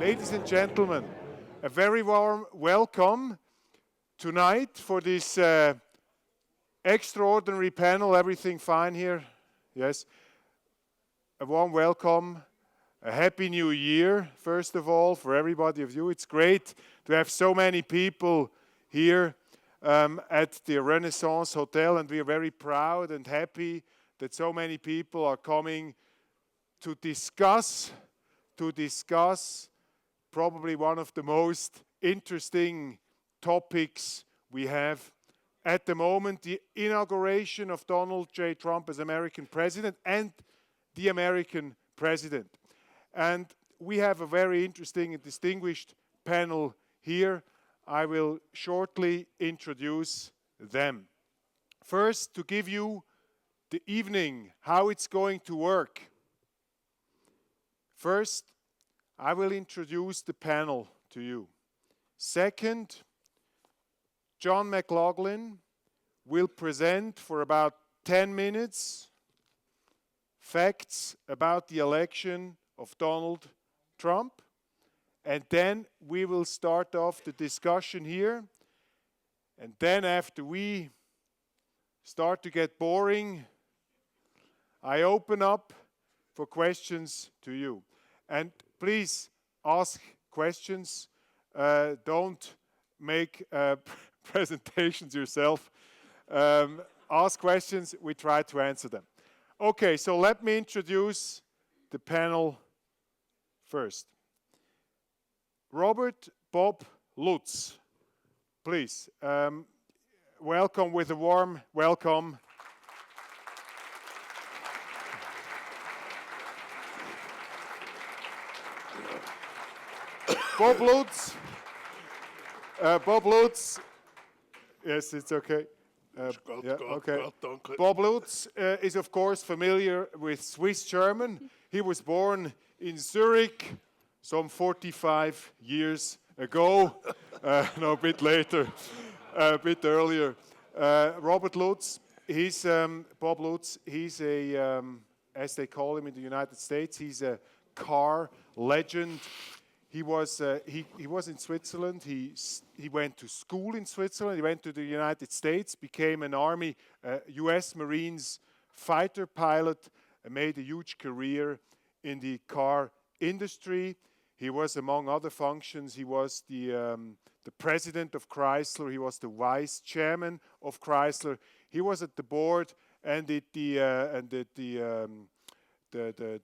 Ladies and gentlemen, a very warm welcome tonight for this extraordinary panel. Everything fine here? Yes. A warm welcome. A happy new year, first of all, for everybody of you. It's great to have so many people here at the Renaissance Hotel, and we are very proud and happy that so many people are coming to discuss probably one of the most interesting topics we have at the moment, the inauguration of Donald J. Trump as American president and the American president. And we have a very interesting and distinguished panel here. I will shortly introduce them. First, to give you the evening, how it's going to work. First, I will introduce the panel to you. Second, John McLaughlin will present for about 10 minutes facts about the election of Donald Trump. And then we will start off the discussion here. And then after we start to get boring, I open up for questions to you. And please ask questions. Don't make presentations yourself. Ask questions. We try to answer them. Okay, so let me introduce the panel first. Robert Bob Lutz, please. Welcome with a warm welcome. Bob Lutz. Bob Lutz. Yes, it's okay. Okay. Bob Lutz is, of course, familiar with Swiss German. He was born in Zurich some 45 years ago. No, a bit later, a bit earlier. Robert Lutz, Bob Lutz, he's a, as they call him in the United States, he's a car legend. He was in Switzerland. He went to school in Switzerland. He went to the United States, became an Army, US Marines fighter pilot, and made a huge career in the car industry. He was, among other functions, he was the president of Chrysler. He was the vice chairman of Chrysler. He was at the board and at the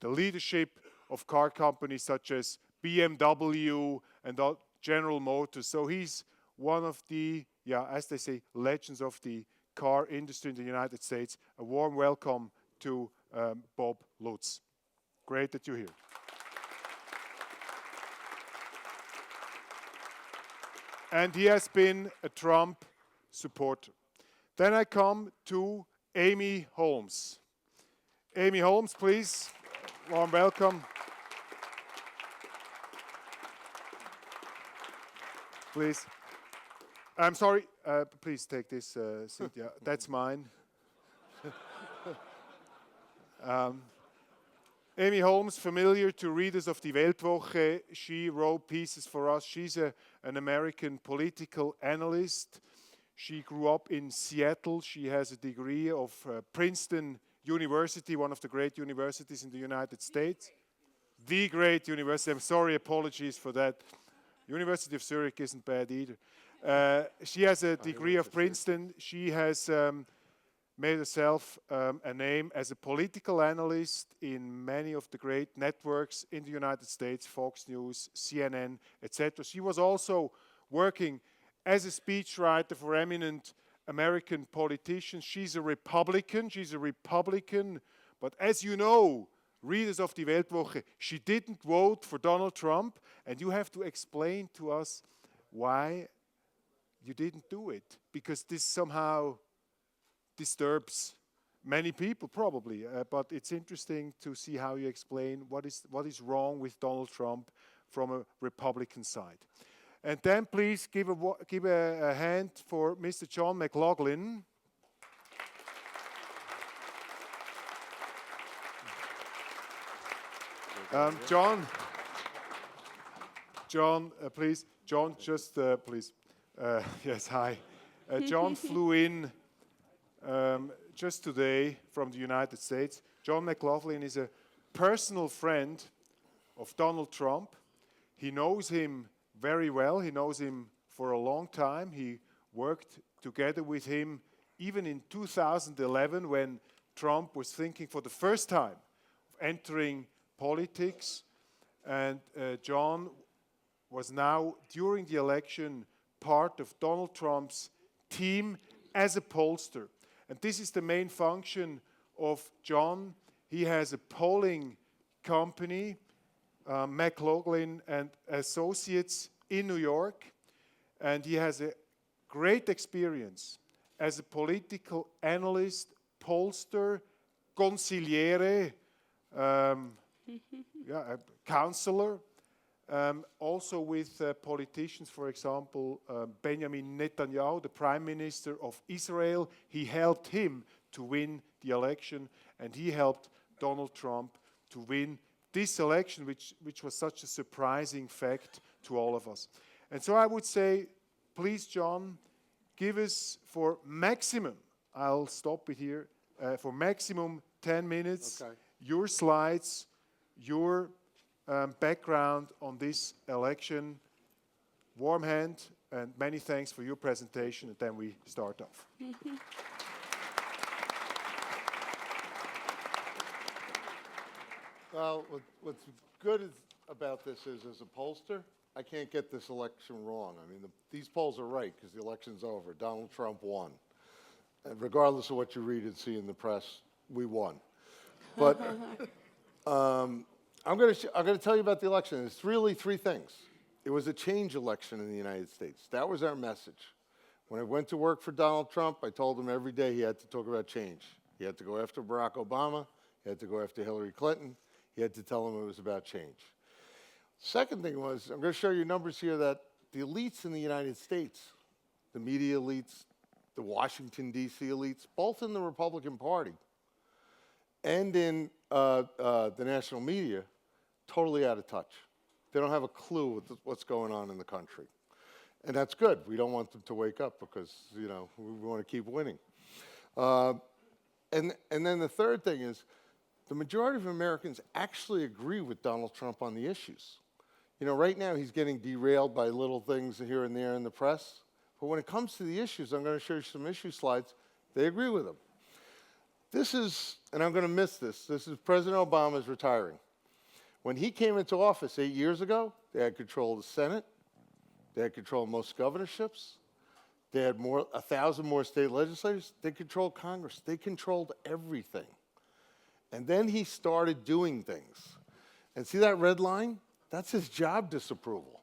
leadership of car companies such as BMW and General Motors. So he's one of the, as they say, legends of the car industry in the United States. A warm welcome to Bob Lutz. Great that you're here. And he has been a Trump supporter. Then I come to Amy Holmes. Amy Holmes, please. Warm welcome. Please. I'm sorry. Please take this seat. Yeah, that's mine. Amy Holmes, familiar to readers of the Weltwoche, she wrote pieces for us. She's an American political analyst. She grew up in Seattle. She has a degree of Princeton University, one of the great universities in the United States. The great university. I'm sorry, apologies for that. University of Zurich isn't bad either. She has a degree of Princeton. She has made herself a name as a political analyst in many of the great networks in the United States, Fox News, CNN, etc. She was also working as a speechwriter for eminent American politicians. She's a Republican, but as you know, readers of die Weltwoche, she didn't vote for Donald Trump, and you have to explain to us why you didn't do it, because this somehow disturbs many people probably, but it's interesting to see how you explain what is wrong with Donald Trump from a Republican side. And then please give a hand for Mr. John McLaughlin. John John, please. John, just please. Yes, hi. John flew in just today from the United States. John McLaughlin is a personal friend of Donald Trump. He knows him very well. He knows him for a long time. He worked together with him even in 2011 when Trump was thinking for the first time of entering politics. And John was now, during the election, part of Donald Trump's team as a pollster. And this is the main function of John. He has a polling company, McLaughlin and Associates in New York, and he has a great experience as a political analyst, pollster, consigliere, a counselor, also with politicians, for example, Benjamin Netanyahu, the Prime Minister of Israel. He helped him to win the election, and he helped Donald Trump to win this election, which was such a surprising fact to all of us. And so I would say, please, John, give us for maximum, I'll stop it here, for maximum 10 minutes, your slides, your background on this election. Warm hand and many thanks for your presentation, and then we start off. Well, what's good about this is, as a pollster, I can't get this election wrong. I mean, these polls are right because the election's over. Donald Trump won. And regardless of what you read and see in the press, we won. But I'm going to tell you about the election. It's really three things. It was a change election in the United States. That was our message. When I went to work for Donald Trump, I told him every day he had to talk about change. He had to go after Barack Obama. He had to go after Hillary Clinton. He had to tell them it was about change. Second thing was, I'm going to show you numbers here that the elites in the United States, the media elites, the Washington, D.C. elites, both in the Republican Party and in the national media, totally out of touch. They don't have a clue what's going on in the country. And that's good. We don't want them to wake up because, you know, we want to keep winning. And then the third thing is, the majority of Americans actually agree with Donald Trump on the issues. You know, right now he's getting derailed by little things here and there in the press. But when it comes to the issues, I'm going to show you some issue slides, they agree with him. This is, and I'm going to miss this is President Obama's retiring. When he came into office 8 years ago, they had control of the Senate. They had control of most governorships. They had 1,000 more state legislators. They controlled Congress. They controlled everything. And then he started doing things. And see that red line? That's his job disapproval.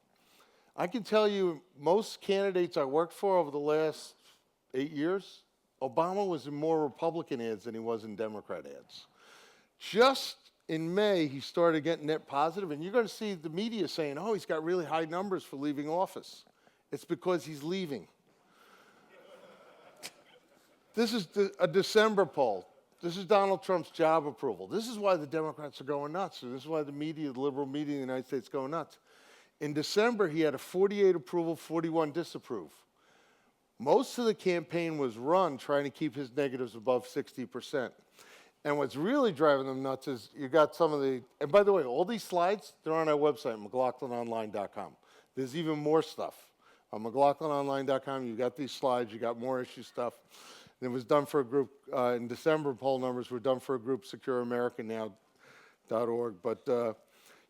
I can tell you, most candidates I worked for over the last 8 years, Obama was in more Republican ads than he was in Democrat ads. Just in May, he started getting net positive, and you're going to see the media saying, oh, he's got really high numbers for leaving office. It's because he's leaving. This is a December poll. This is Donald Trump's job approval. This is why the Democrats are going nuts. And this is why the media, the liberal media in the United States, is going nuts. In December, he had a 48 approval, 41 disapprove. Most of the campaign was run trying to keep his negatives above 60%. And what's really driving them nuts is you got some of the, and by the way, all these slides, they're on our website, McLaughlinonline.com. There's even more stuff. On McLaughlinonline.com, you got these slides, you got more issue stuff. It was done for a group, in December, poll numbers were done for a group, secureamericannow.org. But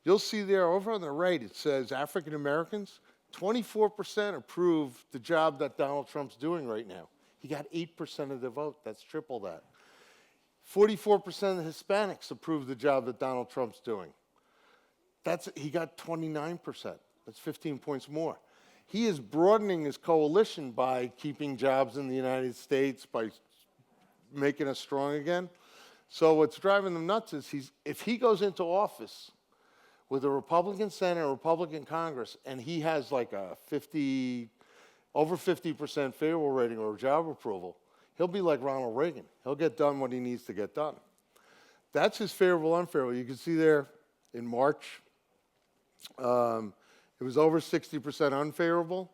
you'll see there over on the right, it says African Americans, 24% approve the job that Donald Trump's doing right now. He got 8% of the vote. That's triple that. 44% of the Hispanics approve the job that Donald Trump's doing. He got 29%. That's 15 points more. He is broadening his coalition by keeping jobs in the United States, by making us strong again. So what's driving them nuts is if he goes into office with a Republican Senate, a Republican Congress, and he has like a over 50% favorable rating or job approval, he'll be like Ronald Reagan. He'll get done what he needs to get done. That's his favorable, unfavorable. You can see there in March, It was over 60% unfavorable.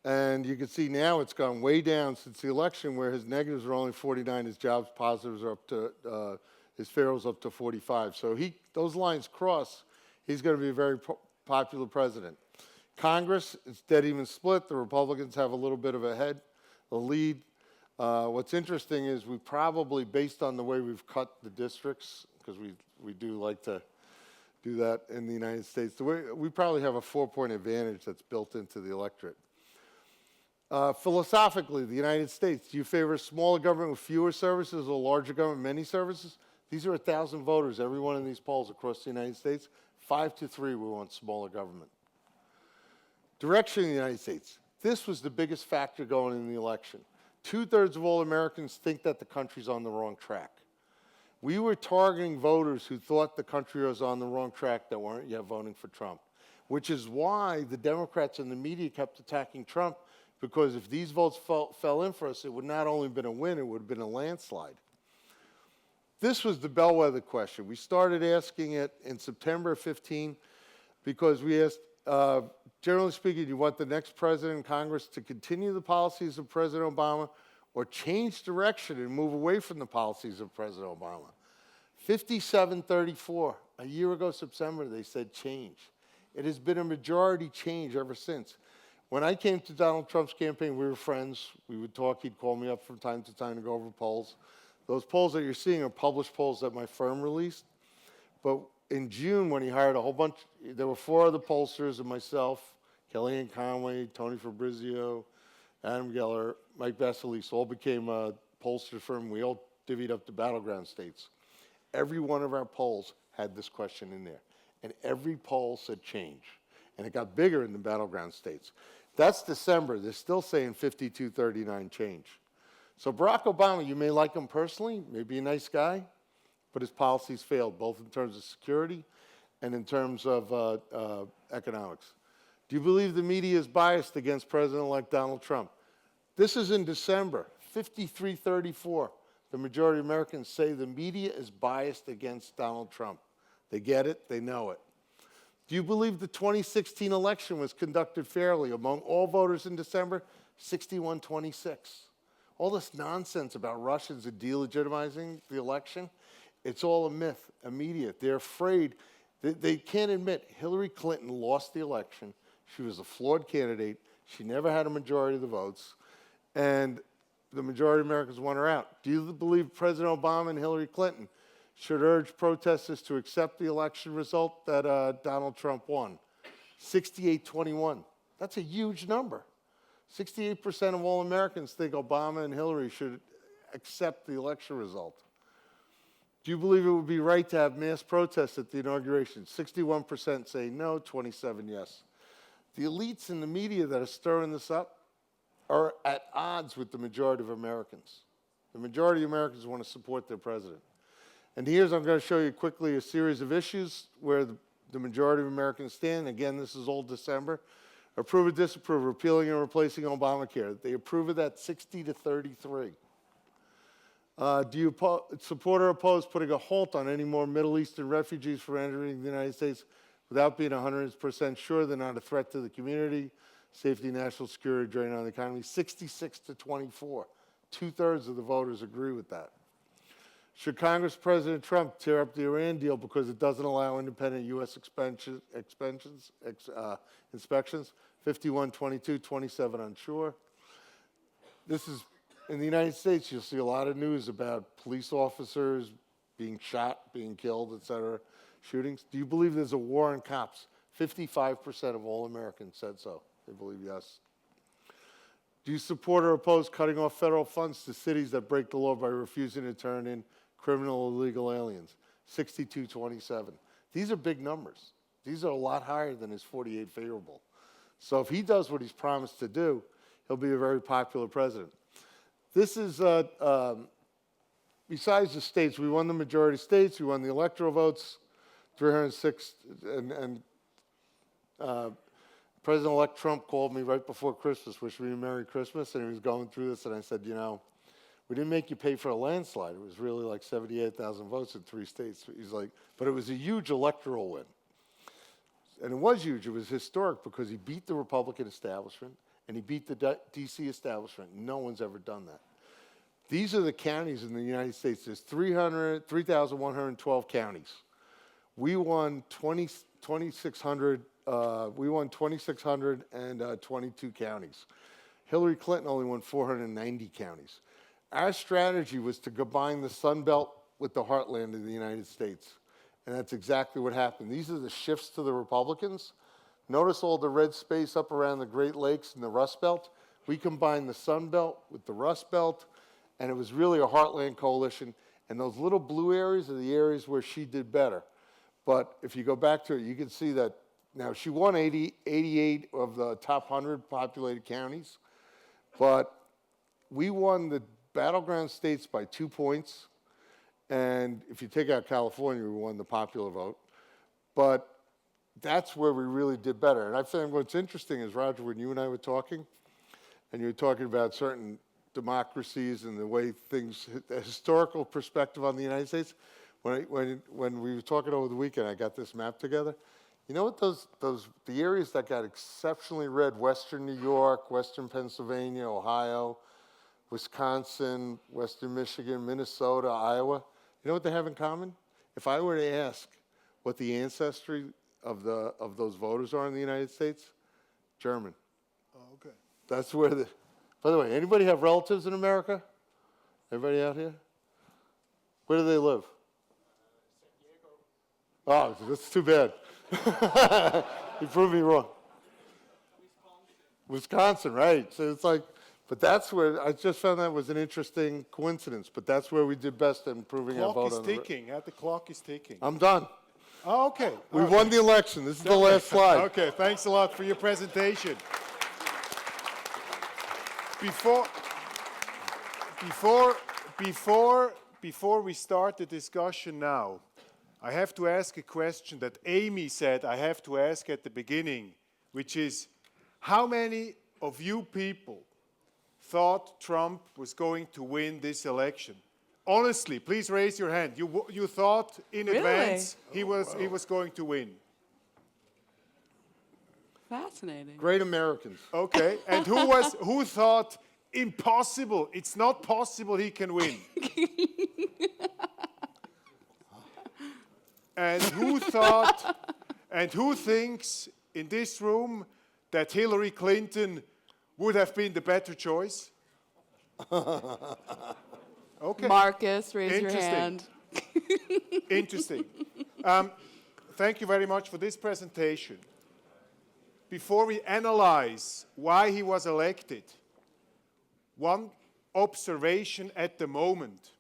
And you can see now it's gone way down since the election, where his negatives are only 49, his jobs positives are up to, his favorables up to 45. So those lines cross, he's going to be a very popular president. Congress, it's dead even split. The Republicans have a little bit of a lead. What's interesting is we probably, based on the way we've cut the districts, because we do like to do that in the United States, we probably have a 4-point advantage that's built into the electorate. Philosophically, the United States, do you favor smaller government with fewer services or larger government, many services? These are 1,000 voters, every one of these polls across the United States. 5-3, we want smaller government. Direction in the United States. This was the biggest factor going in the election. 2/3 of all Americans think that the country's on the wrong track. We were targeting voters who thought the country was on the wrong track that weren't yet voting for Trump, which is why the Democrats and the media kept attacking Trump, because if these votes fell in for us, it would not only have been a win, it would have been a landslide. This was the bellwether question. We started asking it in September of 15 because we asked, generally speaking, do you want the next president and Congress to continue the policies of President Obama or change direction and move away from the policies of President Obama? 57-34. A year ago, September, they said change. It has been a majority change ever since. When I came to Donald Trump's campaign, we were friends. We would talk. He'd call me up from time to time to go over polls. Those polls that you're seeing are published polls that my firm released. But in June, when he hired a whole bunch, there were 4 other pollsters and myself, Kellyanne Conway, Tony Fabrizio, Adam Geller, Mike Vassilis, all became a pollster firm. We all divvied up the battleground states. Every one of our polls had this question in there. And every poll said change. And it got bigger in the battleground states. That's December. They're still saying 52-39 change. So Barack Obama, you may like him personally, may be a nice guy, but his policies failed, both in terms of security and in terms of economics. Do you believe the media is biased against President-elect Donald Trump? This is in December, 53-34. The majority of Americans say the media is biased against Donald Trump. They get it, they know it. Do you believe the 2016 election was conducted fairly? Among all voters in December, 61-26. All this nonsense about Russians and delegitimizing the election, it's all a myth, immediate. They're afraid. They can't admit Hillary Clinton lost the election. She was a flawed candidate. She never had a majority of the votes. And the majority of Americans want her out. Do you believe President Obama and Hillary Clinton should urge protesters to accept the election result that Donald Trump won? 68-21. That's a huge number. 68% of all Americans think Obama and Hillary should accept the election result. Do you believe it would be right to have mass protests at the inauguration? 61% say no, 27% yes. The elites in the media that are stirring this up are at odds with the majority of Americans. The majority of Americans want to support their president. And here's, I'm going to show you quickly a series of issues where the majority of Americans stand. Again, this is all December. Approve or disapprove, repealing and replacing Obamacare. They approve of that 60-33. Do you support or oppose putting a halt on any more Middle Eastern refugees from entering the United States without being 100% sure they're not a threat to the community, safety, national security, drain on the economy? 66-24. 2/3 of the voters agree with that. Should Congress President Trump tear up the Iran deal because it doesn't allow independent U.S. inspections? 51-22, 27 unsure. This is, in the United States, you'll see a lot of news about police officers being shot, being killed, et cetera, shootings. Do you believe there's a war on cops? 55% of all Americans said so. They believe yes. Do you support or oppose cutting off federal funds to cities that break the law by refusing to turn in criminal illegal aliens? 62-27. These are big numbers. These are a lot higher than his 48 favorable. So if he does what he's promised to do, he'll be a very popular president. This is, besides the states, we won the majority states, we won the electoral votes, 306, and President-elect Trump called me right before Christmas, wishing me a Merry Christmas, and he was going through this, and I said, you know, we didn't make you pay for a landslide. It was really like 78,000 votes in 3 states. He's like, but it was a huge electoral win. and it was huge. It was historic because he beat the Republican establishment and he beat the D.C. establishment. No one's ever done that. These are the counties in the United States. There's 3,112 counties. We won 2,600. We won 2,622 counties. Hillary Clinton only won 490 counties. Our strategy was to combine the Sun Belt with the heartland of the United States. And that's exactly what happened. These are the shifts to the Republicans. Notice all the red space up around the Great Lakes and the Rust Belt. We combined the Sun Belt with the Rust Belt, and it was really a heartland coalition. And those little blue areas are the areas where she did better. But if you go back to it, you can see that now she won 88 of the top 100 populated counties, but we won the battleground states by 2 points. And if you take out California, we won the popular vote. But that's where we really did better. And I think what's interesting is, Roger, when you and I were talking, and you were talking about certain democracies and the way things, a historical perspective on the United States, when we were talking over the weekend, I got this map together. You know what the areas that got exceptionally red, Western New York, Western Pennsylvania, Ohio, Wisconsin, Western Michigan, Minnesota, Iowa, you know what they have in common? If I were to ask what the ancestry of those voters are in the United States, German. Oh, okay. That's where by the way, anybody have relatives in America? Everybody out here? Where do they live? Oh, that's too bad. You proved me wrong. Wisconsin, right. So it's like, but that's where, I just found that was an interesting coincidence, but that's where we did best in improving our vote. Clock is ticking. The clock is ticking. I'm done. Oh, okay. We won the election. This is the last slide. Okay, thanks a lot for your presentation. Before we start the discussion now, I have to ask a question that Amy said I have to ask at the beginning, which is, how many of you people thought Trump was going to win this election? Honestly, please raise your hand. You thought in advance he was going to win? Fascinating. Great Americans. Okay, and who thought impossible? It's not possible he can win. And who thinks in this room that Hillary Clinton would have been the better choice? Okay. Marcus, raise your hand. Interesting. Thank you very much for this presentation. Before we analyze why he was elected, one observation at the moment.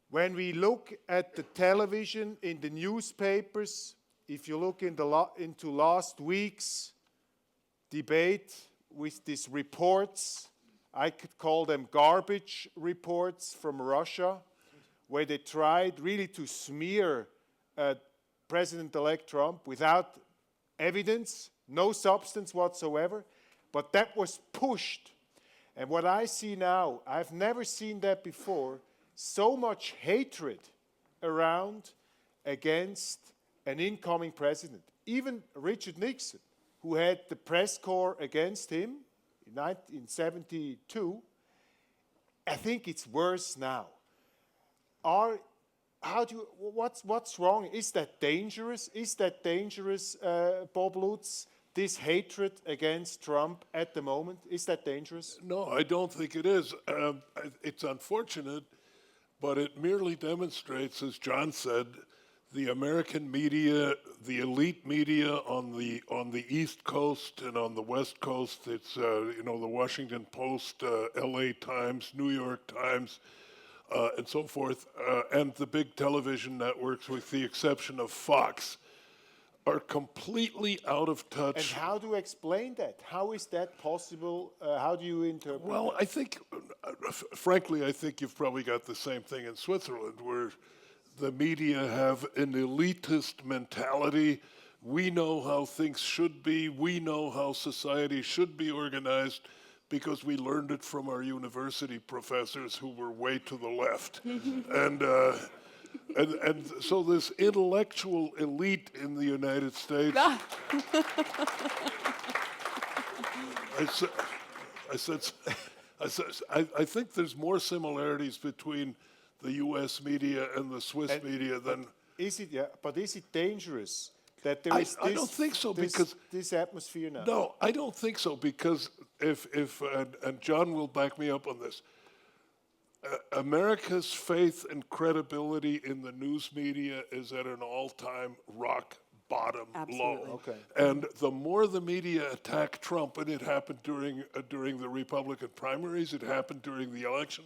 When we look at the television, in the newspapers, if you look into last week's debate with these reports, I could call them garbage reports from Russia, where they tried really to smear President-elect Trump without evidence, no substance whatsoever, but that was pushed. And what I see now, I've never seen that before, so much hatred around against an incoming president. Even Richard Nixon, who had the press corps against him in 1972, I think it's worse now. What's wrong? Is that dangerous? Is that dangerous, Bob Lutz? This hatred against Trump at the moment, is that dangerous? No, I don't think it is. It's unfortunate, but it merely demonstrates, as John said, the American media, the elite media on the East Coast and on the West Coast. It's the Washington Post, L.A. Times, New York Times, and so forth, and the big television networks, with the exception of Fox, are completely out of touch. And how do you explain that? How is that possible? How do you interpret Well, that? I think, frankly, I think you've probably got the same thing in Switzerland, where the media have an elitist mentality. We know how things should be. We know how society should be organized because we learned it from our university professors who were way to the left. And and so this intellectual elite in the United States. I think there's more similarities between the U.S. media and the Swiss media than. Is it? Yeah, but is it dangerous that there I is don't think so, this, because this atmosphere now? No, I don't think so, because if and John will back me up on this. America's faith and credibility in the news media is at an all-time rock bottom Absolutely. low. Okay. And the more the media attack Trump, and it happened during the Republican primaries, it happened during the election,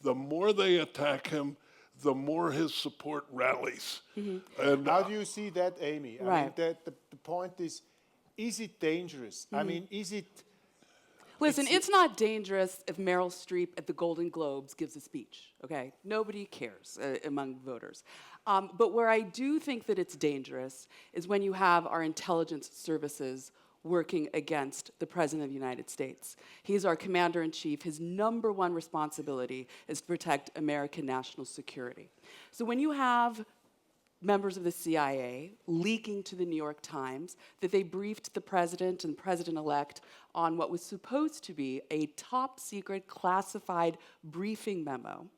the more they attack him, the more his support rallies. And How do you see that, Amy? I mean, Right. the point is it dangerous? I mean, is it? Listen, it's not dangerous if Meryl Streep at the Golden Globes gives a speech, okay? Nobody cares among voters. But where I do think that it's dangerous is when you have our intelligence services working against the President of the United States. He's our commander-in-chief. His number one responsibility is to protect American national security. So when you have members of the CIA leaking to the New York Times that they briefed the president and president-elect on what was supposed to be a top-secret classified briefing memo,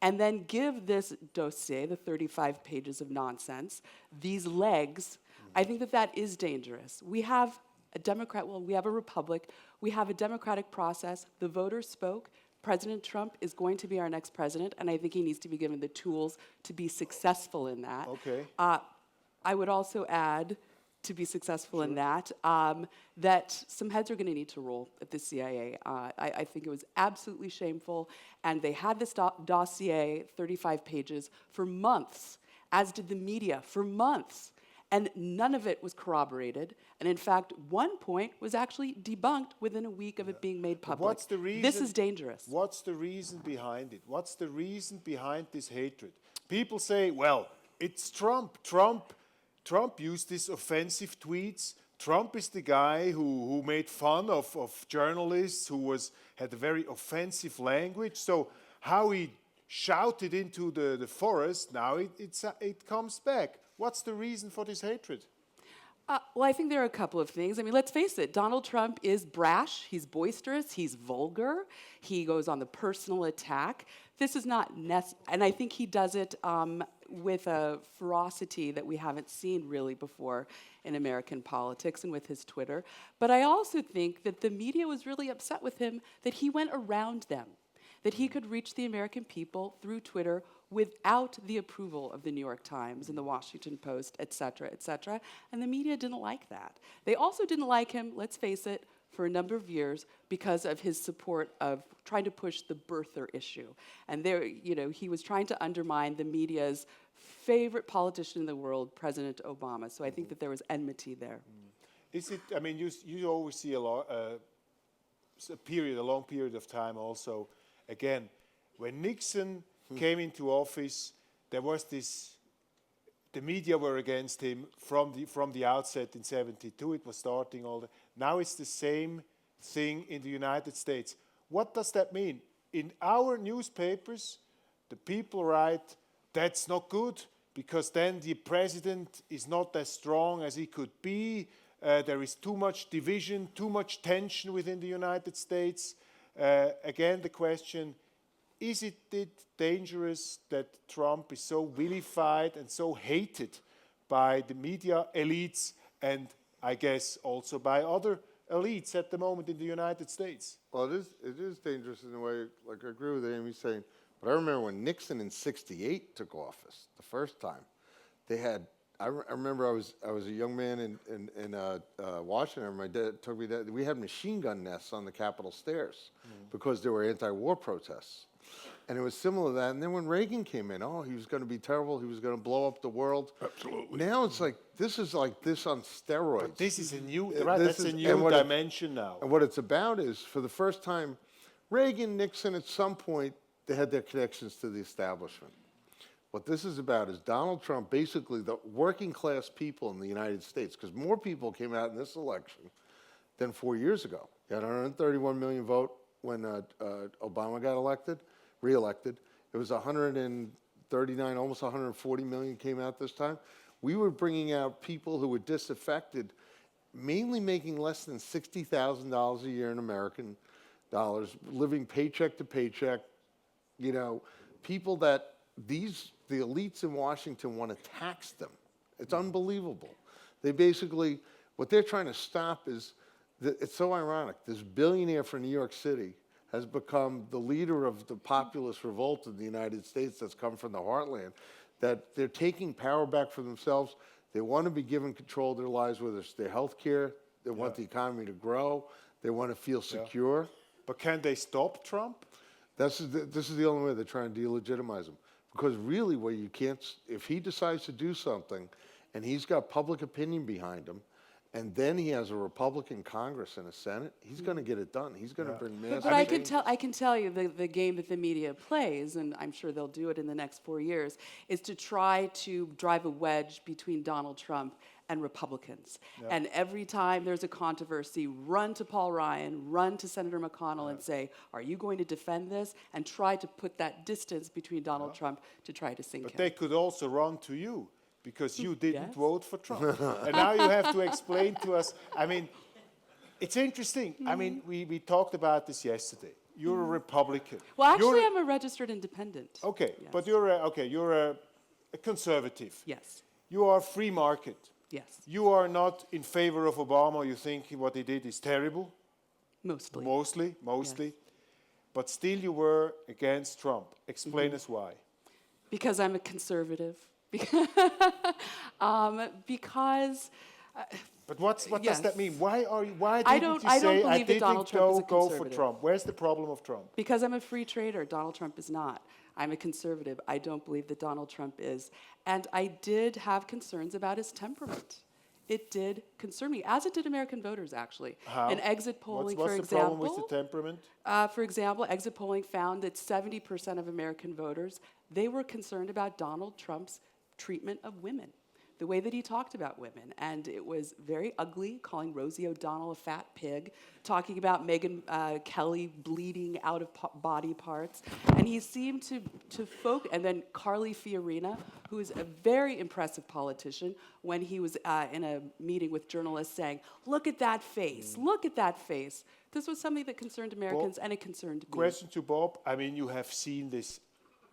and then give this dossier, the 35 pages of nonsense, these legs, I think that that is dangerous. We have a Democrat, well, we have a republic, we have a democratic process, the voters spoke, President Trump is going to be our next president, and I think he needs to be given the tools to be successful in that. Okay. I would also add, to be successful in that, that some heads are going to need to roll at the CIA. I think it was absolutely shameful, and they had this dossier, 35 pages, for months, as did the media, for months. And none of it was corroborated. And in fact, one point was actually debunked within a week of it being made public. What's the reason? This is dangerous. What's the reason behind it? What's the reason behind this hatred? People say, well, it's Trump. Trump used these offensive tweets. Trump is the guy who made fun of journalists, who had a very offensive language. So how he shouted into the forest, now it comes back. What's the reason for this hatred? Well, I think there are a couple of things. I mean, let's face it, Donald Trump is brash, he's boisterous, he's vulgar, he goes on the personal attack. This is not and I think he does it with a ferocity that we haven't seen really before in American politics and with his Twitter. But I also think that the media was really upset with him that he went around them, that he could reach the American people through Twitter without the approval of the New York Times and the Washington Post, et cetera, and the media didn't like that. They also didn't like him, let's face it, for a number of years because of his support of trying to push the birther issue. And there, he was trying to undermine the media's favorite politician in the world, President Obama. So I think that there was enmity there. Is it? I mean, you always see a long period of time also. Again, when Nixon came into office, there was the media were against him from the outset in '72. It was starting all the. Now it's the same thing in the United States. What does that mean? In our newspapers, the people write, that's not good, because then the president is not as strong as he could be. There is too much division, too much tension within the United States. Again, the question, is it dangerous that Trump is so vilified and so hated by the media elites and I guess also by other elites at the moment in the United States? Well, it is dangerous in a way, like I agree with Amy saying, but I remember when Nixon in '68 took office, the first time, they had, I remember I was a young man in Washington, my dad took me there, we had machine gun nests on the Capitol stairs because there were anti-war protests. And it was similar to that. And then when Reagan came in, he was going to be terrible. He was going to blow up the world. Absolutely. Now it's like, this is like this on steroids. But this is a new, That's a new dimension now. And what it's about is, for the first time, Reagan, Nixon, at some point, they had their connections to the establishment. What this is about is Donald Trump, basically the working class people in the United States, because more people came out in this election than 4 years ago. He had 131 million vote when Obama got reelected. It was 130 139, almost 140 million came out this time. We were bringing out people who were disaffected, mainly making less than $60,000 a year in American dollars, living paycheck to paycheck. You know, people that the elites in Washington want to tax them. It's unbelievable. They basically, what they're trying to stop is, it's so ironic. This billionaire from New York City has become the leader of the populist revolt in the United States that's come from the heartland, that they're taking power back for themselves. They want to be given control of their lives, whether it's their health care, they want the economy to grow, they want to feel secure. But can they stop Trump? This is the only way they're trying to delegitimize him. Because really, what you can't, if he decides to do something and he's got public opinion behind him, and then he has a Republican Congress and a Senate, he's going to get it done. He's going to bring massive But I can tell you the game that the media plays, and I'm sure they'll do it in the next 4 years, is to try to drive a wedge between Donald Trump and Republicans. And every time there's a controversy, run to Paul Ryan, run to Senator McConnell and say, are you going to defend this? And try to put that distance between Donald Trump to try to sink him. But they could also run to you, because you didn't vote for Trump. And now you have to explain to us. I mean, it's interesting. I mean, we talked about this yesterday. You're a Republican. Well, actually, I'm a registered independent. Okay, Yes. but you're a conservative. Yes. You are free market. Yes. You are not in favor of Obama. You think what he did is terrible. Mostly. Mostly. Yes. But still you were against Trump. Explain us why. Because I'm a conservative. Because. But what yes. does that mean? Why I didn't don't you say believe that Donald Trump is a go for conservative. Trump? Where's the problem of Trump? Because I'm a free trader. Donald Trump is not. I'm a conservative. I don't believe that Donald Trump is. And I did have concerns about his temperament. It did concern me, as it did American voters, actually. How? In exit polling, What's for the example. problem with the temperament? For example, exit polling found that 70% of American voters, they were concerned about Donald Trump's treatment of women, the way that he talked about women. And it was very ugly, calling Rosie O'Donnell a fat pig, talking about Megyn Kelly bleeding out of body parts. And he seemed to focus, and then Carly Fiorina, who is a very impressive politician, when he was in a meeting with journalists saying, look at that face, look at that face. This was something that concerned Americans, and it concerned me. Question to Bob. I mean, you have seen this.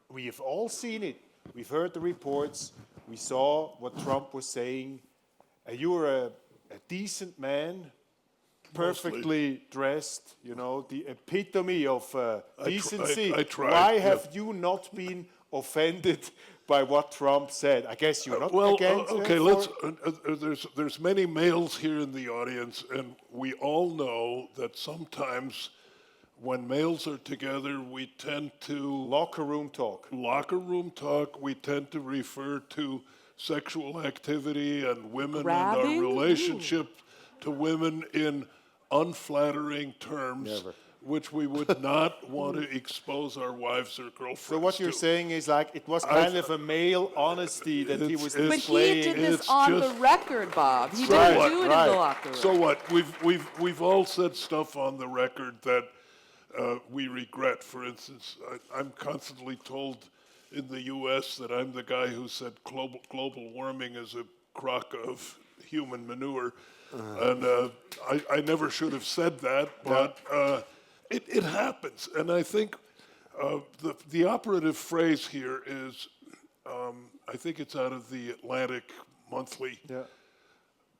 We have all seen it. We've heard the reports. We saw what Trump was saying. You were a decent man, perfectly dressed, you know, the epitome of decency. I tried, Why have you not been offended by what Trump said? I guess you're not against okay, it. there's many males here in the audience, and we all know that sometimes when males are together, we tend to... Locker room talk. We tend to refer to sexual activity and women Grabbing? and our relationship to women in unflattering terms, which we would not want to expose our wives or girlfriends So what you're to. saying is like it was kind of a male honesty that he was But he displaying. did this It's on the just- record, Bob. He So didn't what? do it in Right. the locker room. So what? We've all said stuff on the record that we regret. For instance, I'm constantly told in the U.S. that I'm the guy who said global warming is a crock of human manure, and I never should have said that, but it happens. And I think the operative phrase here is, I think it's out of the Atlantic Monthly. Yeah.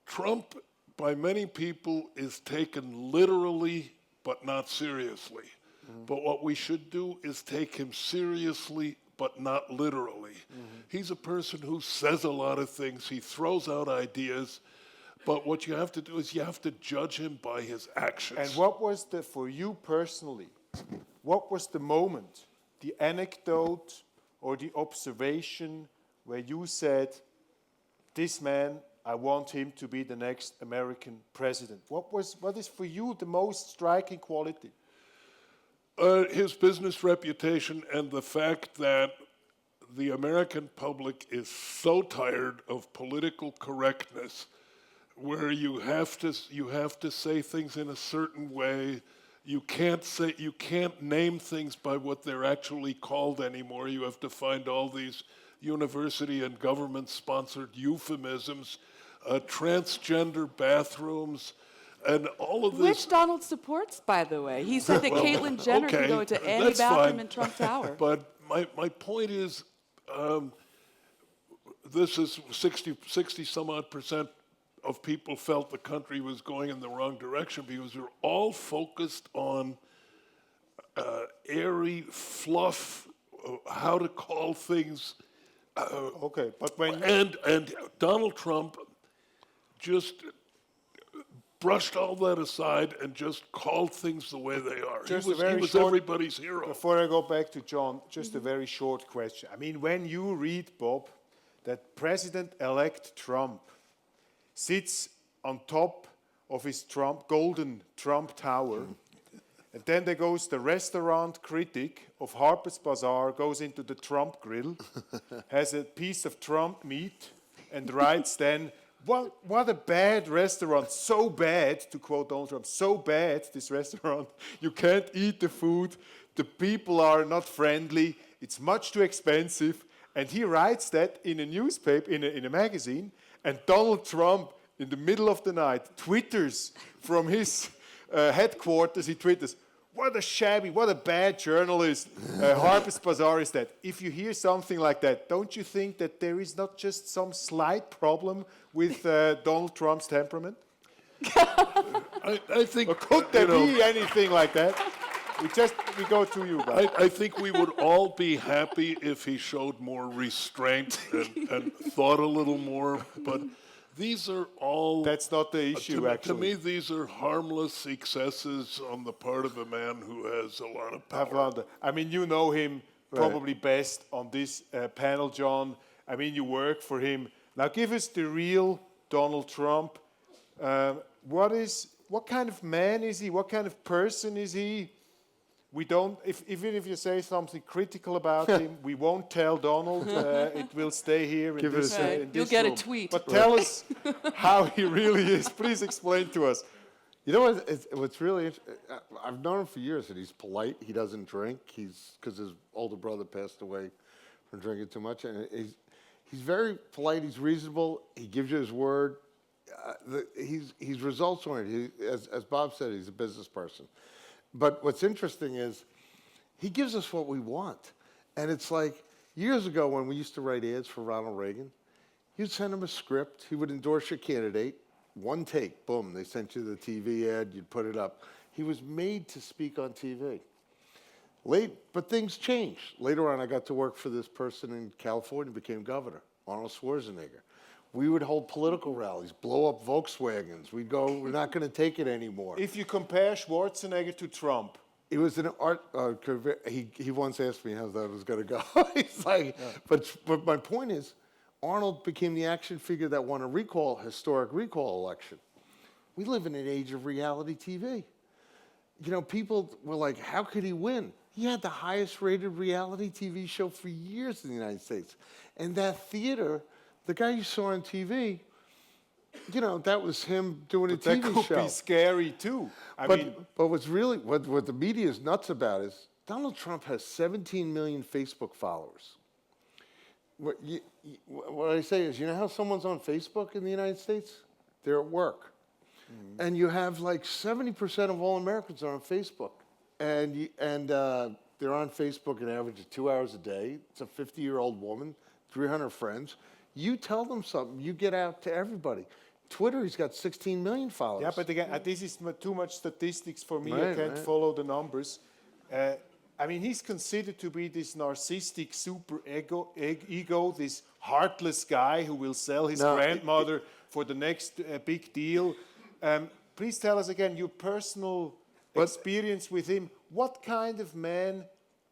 Trump, by many people, is taken literally but not seriously. But what we should do is take him seriously but not literally. He's a person who says a lot of things. He throws out ideas. But what you have to do is you have to judge him by his actions. And what was for you personally, what was the moment, the anecdote or the observation where you said, this man, I want him to be the next American president? What is for you the most striking quality? His business reputation and the fact that the American public is so tired of political correctness, where you have to say things in a certain way, you can't name things by what they're actually called anymore. You have to find all these university and government-sponsored euphemisms, transgender bathrooms, and all of this. Which Donald supports, by the way. He said that Caitlyn Jenner okay, can go into any that's bathroom fine. in Trump Tower. But my point is, this is 60 some odd percent of people felt the country was going in the wrong direction because we're all focused on airy fluff, how to call things. Okay, but when And Donald Trump just brushed all that aside and just called things the way they are. Just he a very was short- everybody's hero. Before I go back to John, just a very short question. I mean, when you read, Bob, that President-elect Trump sits on top of his golden Trump Tower, and then there goes the restaurant critic of Harper's Bazaar, goes into the Trump grill, has a piece of Trump meat, and writes then, what a bad restaurant, so bad, to quote Donald Trump, so bad, this restaurant, you can't eat the food, the people are not friendly, it's much too expensive, and he writes that in a newspaper, in a magazine, and Donald Trump, in the middle of the night, twitters from his headquarters, he twitters, what a shabby, what a bad journalist Harper's Bazaar is that. If you hear something like that, don't you think that there is not just some slight problem with Donald Trump's temperament? I think, Or could there be anything like that? We go to you, Bob. I think we would all be happy if he showed more restraint and thought a little more, but these are all... That's not the issue, to actually. me, these are harmless excesses on the part of a man who has a lot of power. I mean, you know him probably best on this panel, John. I mean, you work for him. Now, give us the real Donald Trump. What kind of man is he? What kind of person is he? We don't, even if you say something critical about him, we won't tell Donald. It will stay here in this in You'll this get a room. tweet. But tell us how he really is. Please explain to us. You know what's really interesting? I've known him for years, and he's polite. He doesn't drink. Because his older brother passed away from drinking too much, and he's very polite. He's reasonable. He gives you his word. He's results oriented. As Bob said, he's a business person. But what's interesting is he gives us what we want. And it's like years ago when we used to write ads for Ronald Reagan, you'd send him a script, he would endorse your candidate, one take, boom, they sent you the TV ad, you'd put it up. He was made to speak on TV. But things changed. Later on, I got to work for this person in California, became governor, Arnold Schwarzenegger. We would hold political rallies, blow up Volkswagens. We'd go, we're not going to take it anymore. If you compare Schwarzenegger to Trump, It was an art. He once asked me how that was going to go. He's like, but my point is, Arnold became the action figure that won a historic recall election. We live in an age of reality TV. You know, people were like, how could he win? He had the highest rated reality TV show for years in the United States. And that theater, the guy you saw on TV, you know, that was him doing a TV that could show. be scary too. But what's really, what the media is nuts about is Donald Trump has 17 million Facebook followers. What I say is, you know how someone's on Facebook in the United States? They're at work. Mm-hmm. And you have like 70% of all Americans are on Facebook. And they're on Facebook an average of 2 hours a day. It's a 50-year-old woman, 300 friends. You tell them something, you get out to everybody. Twitter, he's got 16 million followers. Yeah, but again, this is too much statistics for me. Right, I can't follow the numbers. I mean, he's considered to be this narcissistic super ego, this heartless guy who will sell his grandmother for the next big deal. Please tell us again your personal experience with him. What kind of man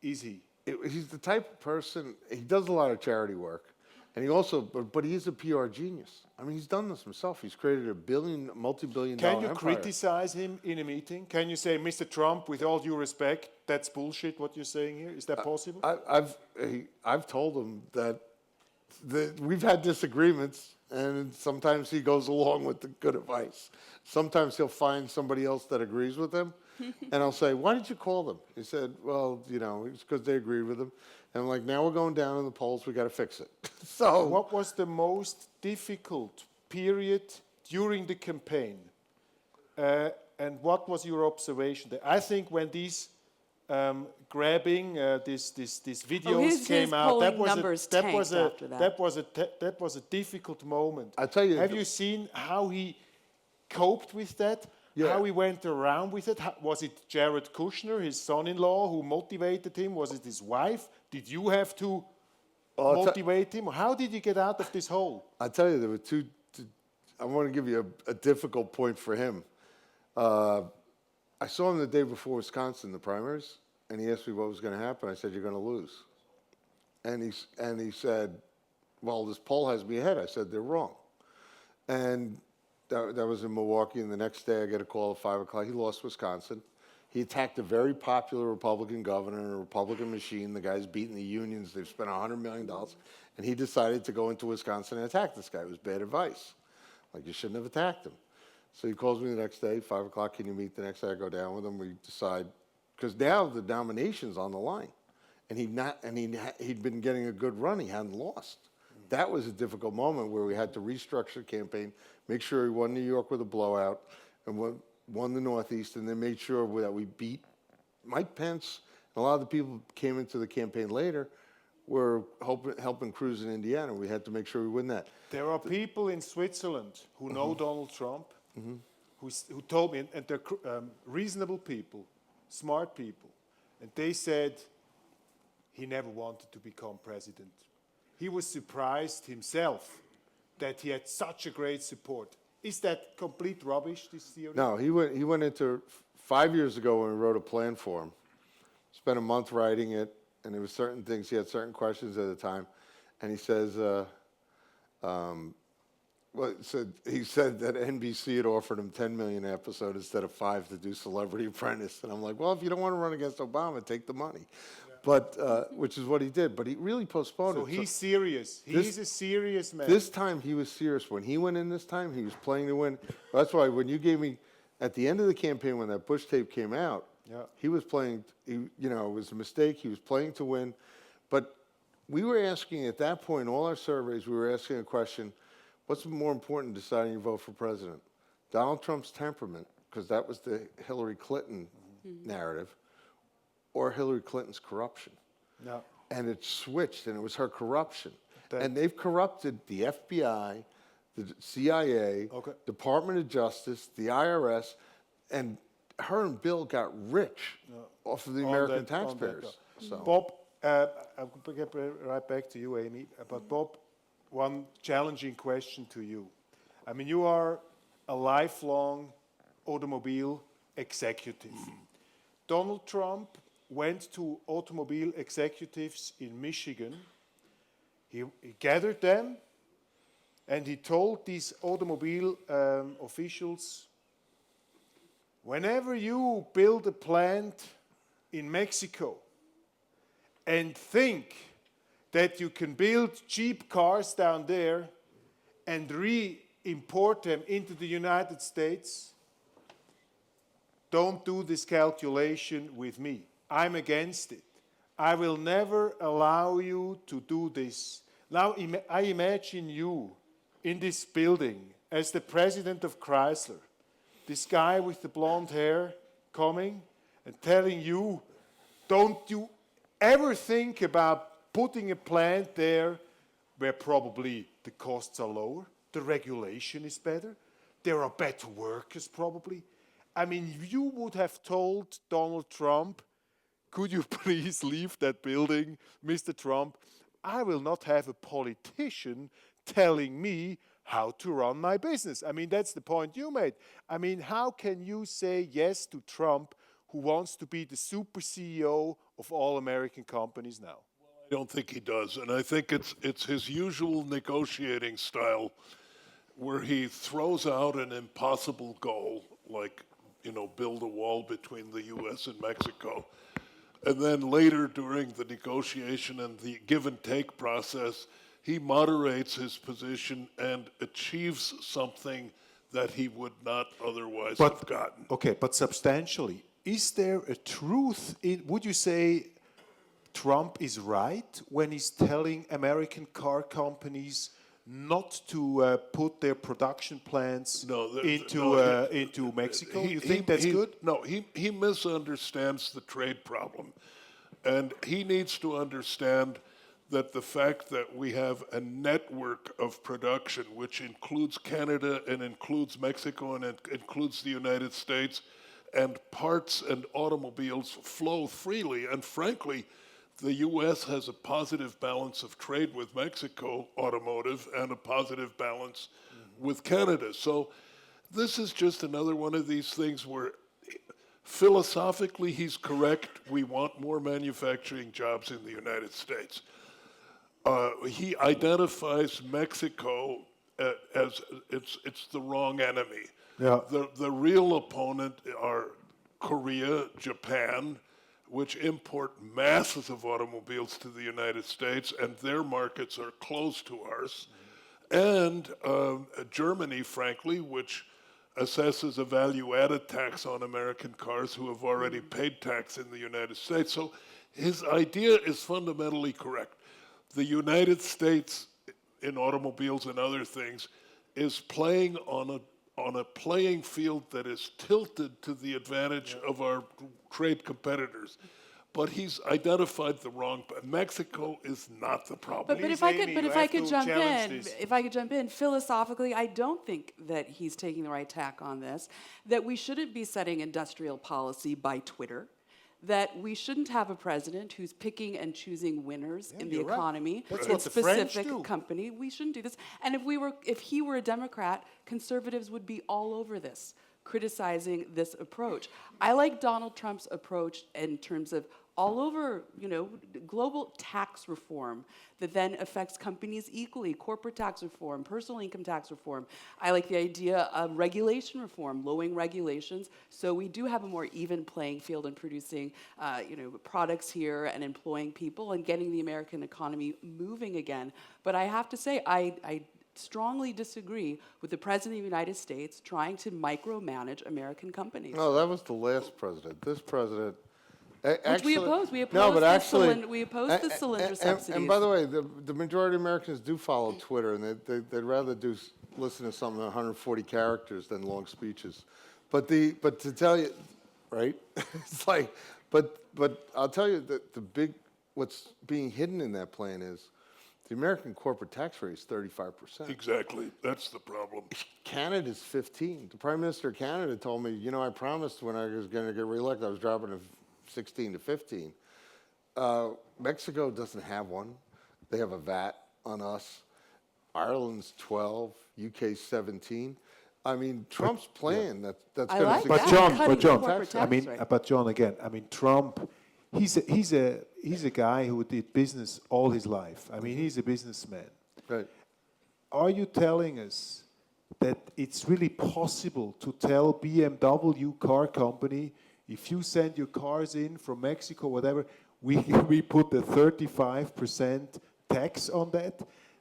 is he? He's the type of person, he does a lot of charity work. And he also, but he is a PR genius. I mean, he's done this himself. He's created a multi-billion-dollar empire. empire. Can you criticize him in a meeting? Can you say, Mr. Trump, with all due respect, that's bullshit what you're saying here? Is that possible? I've told him that we've had disagreements, and sometimes he goes along with the good advice. Sometimes he'll find somebody else that agrees with him. And I'll say, why did you call them? He said, well, it's because they agreed with him. And I'm like, now we're going down in the polls. We got to fix it. So what was the most difficult period during the campaign? And what was your observation there? I think when these grabbing these videos his came out, polling numbers tanked after that. that was a difficult moment. I tell you, have you seen how he coped with that? Yeah. How he went around with it? Was it Jared Kushner, his son-in-law, who motivated him? Was it his wife? Did you have to motivate him? How did you get out of this hole? I tell you, there were two. I want to give you a difficult point for him. I saw him the day before Wisconsin, the primaries, and he asked me what was going to happen. I said, "You're going to lose." And he said, "Well, this poll has me ahead." I said, "They're wrong." And that was in Milwaukee, and the next day I get a call at 5 o'clock. He lost Wisconsin. He attacked a very popular Republican governor and a Republican machine. The guy's beating the unions. They've spent $100 million. And he decided to go into Wisconsin and attack this guy. It was bad advice. Like, you shouldn't have attacked him. So he calls me the next day, 5 o'clock, can you meet? The next day I go down with him. We decide, because now the nomination's on the line. And he'd been getting a good run. He hadn't lost. That was a difficult moment where we had to restructure the campaign, make sure he won New York with a blowout, and won the Northeast, and then made sure that we beat Mike Pence. And a lot of the people who came into the campaign later were helping Cruz in Indiana. We had to make sure we win that. There are people in Switzerland who know Donald Trump, who told me, and they're reasonable people, smart people, and they said he never wanted to become president. He was surprised himself that he had such a great support. Is that complete rubbish, this theory? No, he went into 5 years ago when we wrote a plan for him. Spent a month writing it, and there were certain things, he had certain questions at the time, and he says, he said that NBC had offered him $10 million an episode instead of $5 million to do Celebrity Apprentice. And I'm like, well, if you don't want to run against Obama, take the money. But, which is what he did. But he really postponed it. So he's serious. He's a serious man. This time he was serious. When he went in this time, he was playing to win. That's why when you gave me, at the end of the campaign, when that Bush tape came out, he was playing, it was a mistake. He was playing to win. But we were asking, at that point, all our surveys, we were asking a question, what's more important in deciding you vote for president? Donald Trump's temperament, because that was the Hillary Clinton narrative, or Hillary Clinton's corruption. No. And it switched, and it was her corruption. And they've corrupted the FBI, the CIA, Department of Justice, the IRS, and her and Bill got rich off of the American taxpayers. So. Bob, I'll get right back to you, Amy. But Bob, one challenging question to you. I mean, you are a lifelong automobile executive. Donald Trump went to automobile executives in Michigan. He gathered them, and he told these automobile officials, whenever you build a plant in Mexico and think that you can build cheap cars down there and re-import them into the United States, don't do this calculation with me. I'm against it. I will never allow you to do this. Now, I imagine you in this building as the president of Chrysler, this guy with the blonde hair coming and telling you, don't you ever think about putting a plant there where probably the costs are lower, the regulation is better, there are better workers probably. I mean, you would have told Donald Trump, could you please leave that building, Mr. Trump? I will not have a politician telling me how to run my business. I mean, that's the point you made. I mean, how can you say yes to Trump, who wants to be the super CEO of all American companies now? Well, I don't think he does, and I think it's his usual negotiating style, where he throws out an impossible goal, like, build a wall between the U.S. and Mexico. And then later during the negotiation and the give and take process, he moderates his position and achieves something that he would not otherwise have gotten. Okay, but substantially. is there a truth in, would you say Trump is right when he's telling American car companies not to put their production plants into Mexico? You think that's good? No, he misunderstands the trade problem. And he needs to understand that the fact that we have a network of production, which includes Canada and includes Mexico and includes the United States, and parts and automobiles flow freely. And frankly, the U.S. has a positive balance of trade with Mexico, automotive, and a positive balance with Canada. So this is just another one of these things where philosophically he's correct. We want more manufacturing jobs in the United States. He identifies Mexico as it's the wrong enemy. Yeah. The real opponent are Korea, Japan, which import masses of automobiles to the United States, and their markets are close to ours. And Germany, frankly, which assesses a value-added tax on American cars who have already paid tax in the United States. So his idea is fundamentally correct. The United States, in automobiles and other things, is playing on a playing field that is tilted to the advantage of our trade competitors. But he's identified the wrong. Mexico is not the problem. But if I could jump in, philosophically, I don't think that he's taking the right tack on this. That we shouldn't be setting industrial policy by Twitter. That we shouldn't have a president who's picking and choosing winners in the economy. That's in what the French specific do. company. We shouldn't do this. And if he were a Democrat, conservatives would be all over this, criticizing this approach. I like Donald Trump's approach in terms of all over, global tax reform that then affects companies equally, corporate tax reform, personal income tax reform. I like the idea of regulation reform, lowering regulations, so we do have a more even playing field in producing, products here and employing people and getting the American economy moving again. But I have to say, I strongly disagree with the President of the United States trying to micromanage American companies. No, that was the last president. This president... Which we oppose. We oppose the cylinder subsidies. And by the way, the majority of Americans do follow Twitter, and they'd rather listen to something in 140 characters than long speeches. But to tell you, right? It's like, but I'll tell you that what's being hidden in that plan is the American corporate tax rate is 35%. Exactly. That's the problem. Canada's 15%. The Prime Minister of Canada told me, I promised when I was going to get reelected, I was dropping to 16 to 15. Mexico doesn't have one. They have a VAT on us. Ireland's 12, UK's 17. I mean, Trump's plan that's going to succeed. But John, again, Trump, he's a guy who did business all his life. He's a businessman. Right. Are you telling us that it's really possible to tell BMW car company, if you send your cars in from Mexico, whatever, we put a 35% tax on that?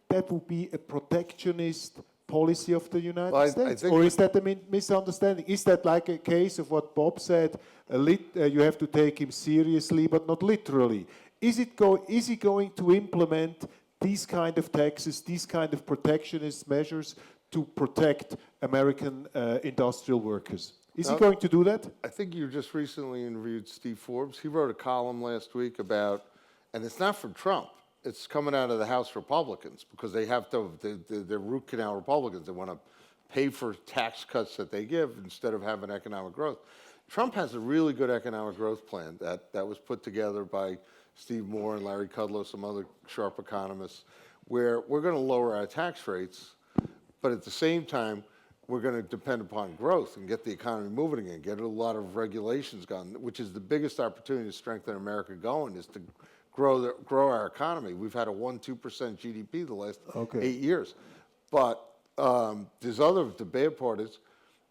That would be a protectionist policy of the United States? Or is that a misunderstanding? Is that like a case of what Bob said, you have to take him seriously but not literally? Is he going to implement these kind of taxes, these kind of protectionist measures to protect American industrial workers? Is he going to do that? I think you just recently interviewed Steve Forbes. He wrote a column last week about, and it's not from Trump, it's coming out of the House Republicans because they have to, they're root canal Republicans. They want to pay for tax cuts that they give instead of having economic growth. Trump has a really good economic growth plan that was put together by Steve Moore and Larry Kudlow, some other sharp economists, where we're going to lower our tax rates, but at the same time, we're going to depend upon growth and get the economy moving again, get a lot of regulations gone, which is the biggest opportunity to strengthen America going, is to grow our economy. We've had a 1-2% GDP the last 8 years. But the bad part is,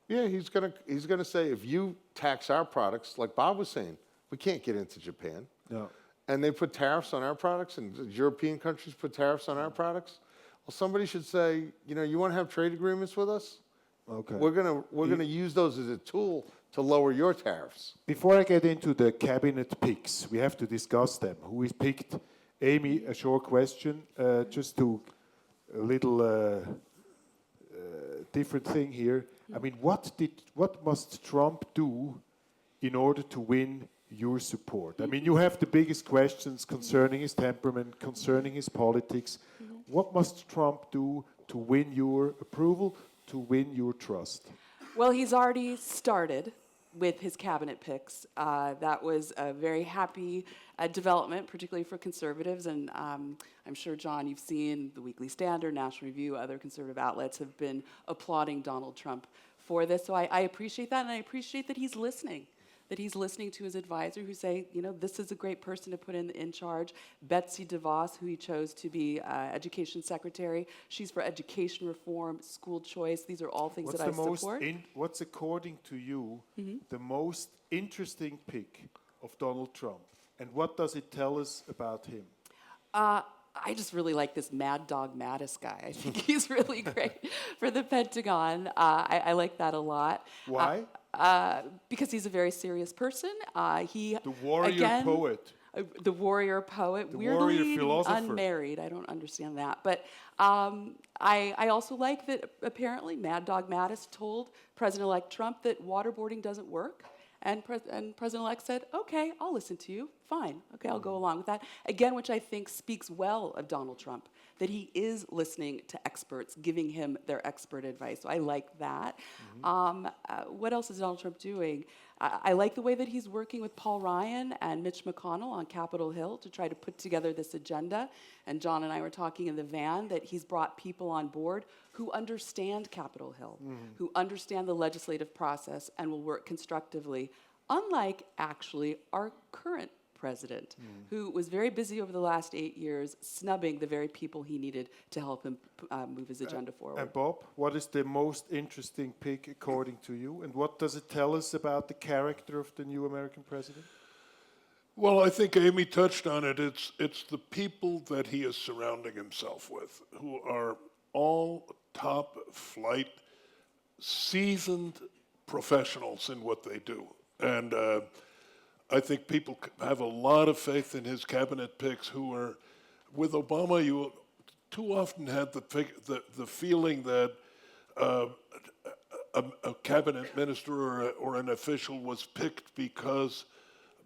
he's gonna say, if you tax our products, like Bob was saying, we can't get into Japan. No. And they put tariffs on our products, and the European countries put tariffs on our products. Well, somebody should say, you want to have trade agreements with us? Okay. We're gonna use those as a tool to lower your tariffs. Before I get into the cabinet picks, we have to discuss them. Who is picked? Amy, a short question, just to a little different thing here. I mean, what must Trump do in order to win your support? I mean, you have the biggest questions concerning his temperament, concerning his politics. What must Trump do to win your approval, to win your trust? Well, he's already started with his cabinet picks. That was a very happy development, particularly for conservatives. And I'm sure, John, you've seen the Weekly Standard, National Review, other conservative outlets have been applauding Donald Trump for this. So I appreciate that, and I appreciate that he's listening. That he's listening to his advisor who say, you know, this is a great person to put in charge. Betsy DeVos, who he chose to be education secretary, she's for education reform, school choice. These are all things that I support. What's, according to you, the most interesting pick of Donald Trump? And what does it tell us about him? I just really like this Mad Dog Mattis guy. I think he's really great for the Pentagon. I like that a lot. Why? Because he's a very serious person. The warrior poet. The warrior poet. The weirdly warrior philosopher. Unmarried. I don't understand that. But I also like that apparently Mad Dog Mattis told President-elect Trump that waterboarding doesn't work. And President-elect said, okay, I'll listen to you. Fine. Okay, I'll go along with that. Again, which I think speaks well of Donald Trump, that he is listening to experts, giving him their expert advice. So I like that. What else is Donald Trump doing? I like the way that he's working with Paul Ryan and Mitch McConnell on Capitol Hill to try to put together this agenda. And John and I were talking in the van that he's brought people on board who understand Capitol Hill, who understand the legislative process and will work constructively, unlike actually our current president, who was very busy over the last 8 years snubbing the very people he needed to help him move his agenda forward. And Bob, what is the most interesting pick according to you? And what does it tell us about the character of the new American president? Well, I think Amy touched on it. It's the people that he is surrounding himself with, who are all top flight, seasoned professionals in what they do. And I think people have a lot of faith in his cabinet picks who are, with Obama, you too often had the feeling that a cabinet minister or an official was picked because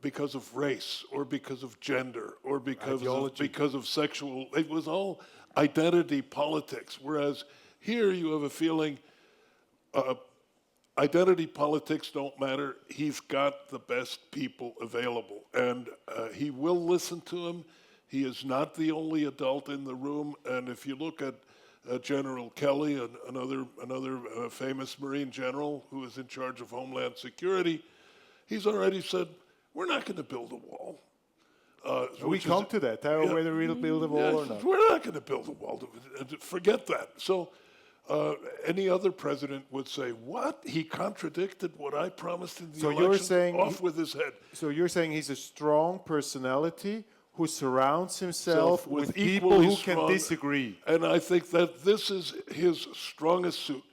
of race or because of gender or because of sexual. It was all identity politics, whereas here you have a feeling identity politics don't matter. He's got the best people available, and he will listen to them. He is not the only adult in the room, and if you look at General Kelly, another famous Marine general who is in charge of Homeland Security, he's already said, we're not going to build a wall. We come to that, whether we'll build a wall or not. We're not going to build a wall. Forget that. So any other president would say, what? He contradicted what I promised in the election? You're saying off with his head. So you're saying he's a strong personality who surrounds himself with people who can disagree. And I think that this is his strongest suit.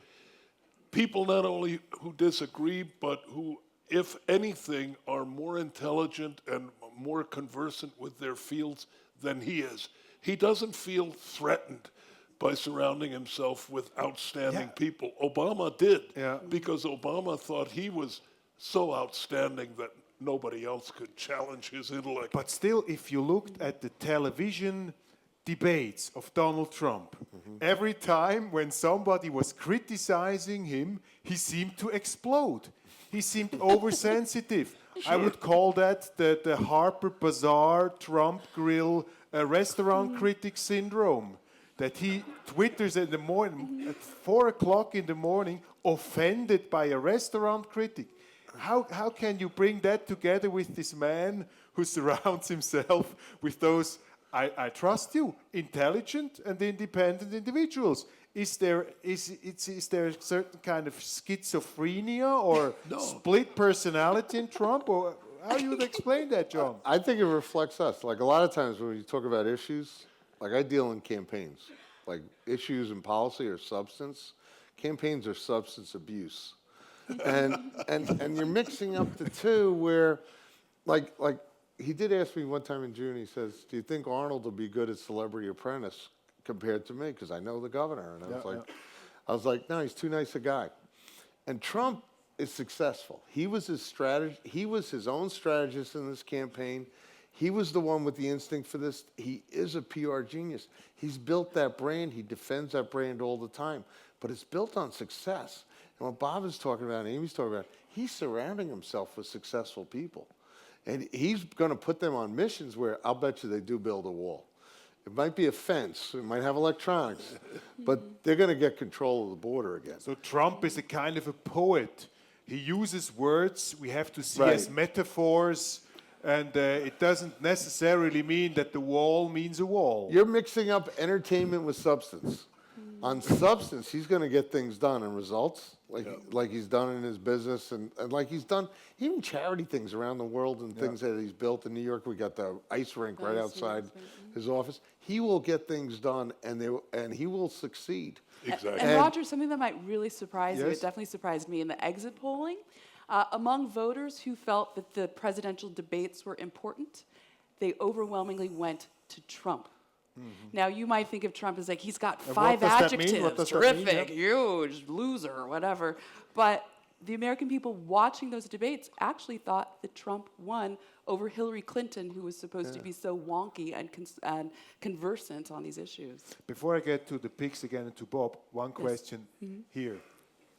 People not only who disagree, but who, if anything, are more intelligent and more conversant with their fields than he is. He doesn't feel threatened by surrounding himself with outstanding people. Obama did, because Obama thought he was so outstanding that nobody else could challenge his intellect. But still, if you looked at the television debates of Donald Trump, every time when somebody was criticizing him, he seemed to explode. He seemed oversensitive. Sure. I would call that the Harper Bazaar Trump Grill restaurant critic syndrome. That he twitters in the morning, at 4 o'clock in the morning, offended by a restaurant critic. How can you bring that together with this man who surrounds himself with those, I trust you, intelligent and independent individuals? Is there a certain kind of schizophrenia or split personality in Trump? Or how you would explain that, John? I think it reflects us. Like a lot of times when you talk about issues, like I deal in campaigns, like issues and policy or substance. Campaigns are substance abuse. and you're mixing up the two where, like he did ask me one time in June, he says, do you think Arnold will be good at Celebrity Apprentice compared to me? Because I know the governor. And I was like, no, he's too nice a guy. And Trump is successful. He was his own strategist in this campaign. He was the one with the instinct for this. He is a PR genius. He's built that brand. He defends that brand all the time. But it's built on success. And what Bob is talking about and Amy's talking about, he's surrounding himself with successful people. And he's going to put them on missions where I'll bet you they do build a wall. It might be a fence. It might have electronics. But they're going to get control of the border again. So Trump is a kind of a poet. He uses words we have to see Right. as metaphors. And it doesn't necessarily mean that the wall means a wall. You're mixing up entertainment with substance. On substance, he's going to get things done and results, like he's done in his business and like he's done even charity things around the world and things that he's built. In New York, we got the ice rink right outside his office. He will get things done, and he will succeed. Exactly. And Roger, something that might really surprise you, Yes? it definitely surprised me in the exit polling, among voters who felt that the presidential debates were important, they overwhelmingly went to Trump. Now, you might think of Trump as like, he's got And 5 what does that mean? adjectives, What does that mean? terrific, Yeah. huge, loser, whatever. But the American people watching those debates actually thought that Trump won over Hillary Clinton, who was supposed to be so wonky and conversant on these issues. Before I get to the picks again and to Bob, one question here.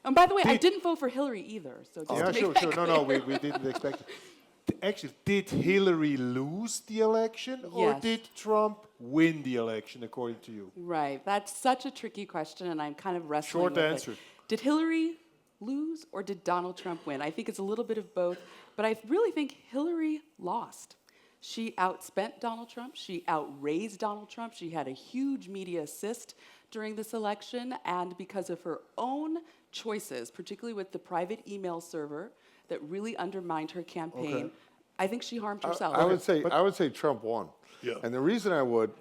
And by the way, I Did- didn't vote for Hillary either. So just Yeah, to make sure, that sure. No, we didn't expect it. Actually, did Hillary lose the election or Yes. did Trump win the election, according to you? Right. That's such a tricky question, and I'm kind of wrestling Short with answer. it. Did Hillary lose or did Donald Trump win? I think it's a little bit of both, but I really think Hillary lost. She outspent Donald Trump. She outraised Donald Trump. She had a huge media assist during this election, and because of her own choices, particularly with the private email server that really undermined her campaign, I think she harmed herself. I would say Trump won. Yeah. And the reason I would,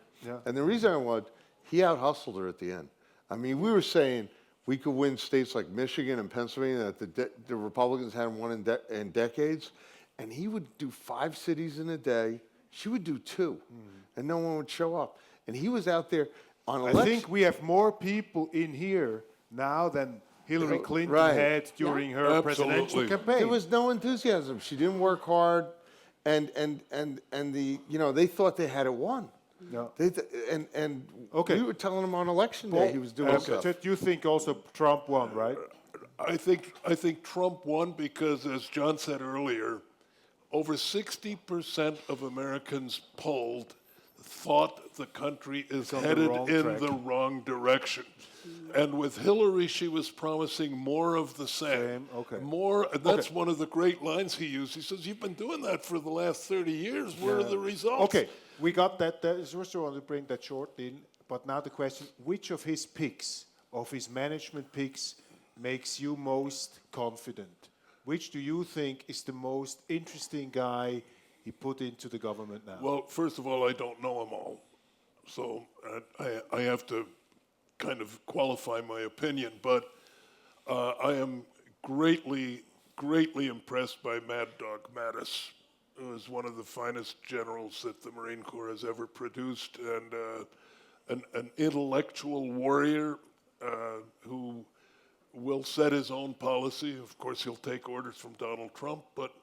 he out-hustled her at the end. I mean, we were saying we could win states like Michigan and Pennsylvania that the Republicans hadn't won in decades, and he would do 5 cities in a day. She would do 2, and no one would show up. And he was out there on election. I think we have more people in here now than Hillary Clinton Right. had during her Absolutely. presidential campaign. There was no enthusiasm. She didn't work hard, and they thought they had it won. No. We were telling him on election day he was doing stuff. So you think also Trump won, right? I think Trump won because, as John said earlier, over 60% of Americans polled thought the country is on the headed wrong in track. the wrong direction. And with Hillary, she was promising more of the same. Same, okay. More, and that's one of the great lines he used. He says, "You've been doing that for the last 30 years. Where are the results?" Okay, we got that. I just want to bring that short in. But now the question, which of his picks, of his management picks, makes you most confident? Which do you think is the most interesting guy he put into the government now? Well, first of all, I don't know them all. So I have to kind of qualify my opinion, but I am greatly impressed by Mad Dog Mattis, who is one of the finest generals that the Marine Corps has ever produced, and an intellectual warrior who will set his own policy. Of course, he'll take orders from Donald Trump, but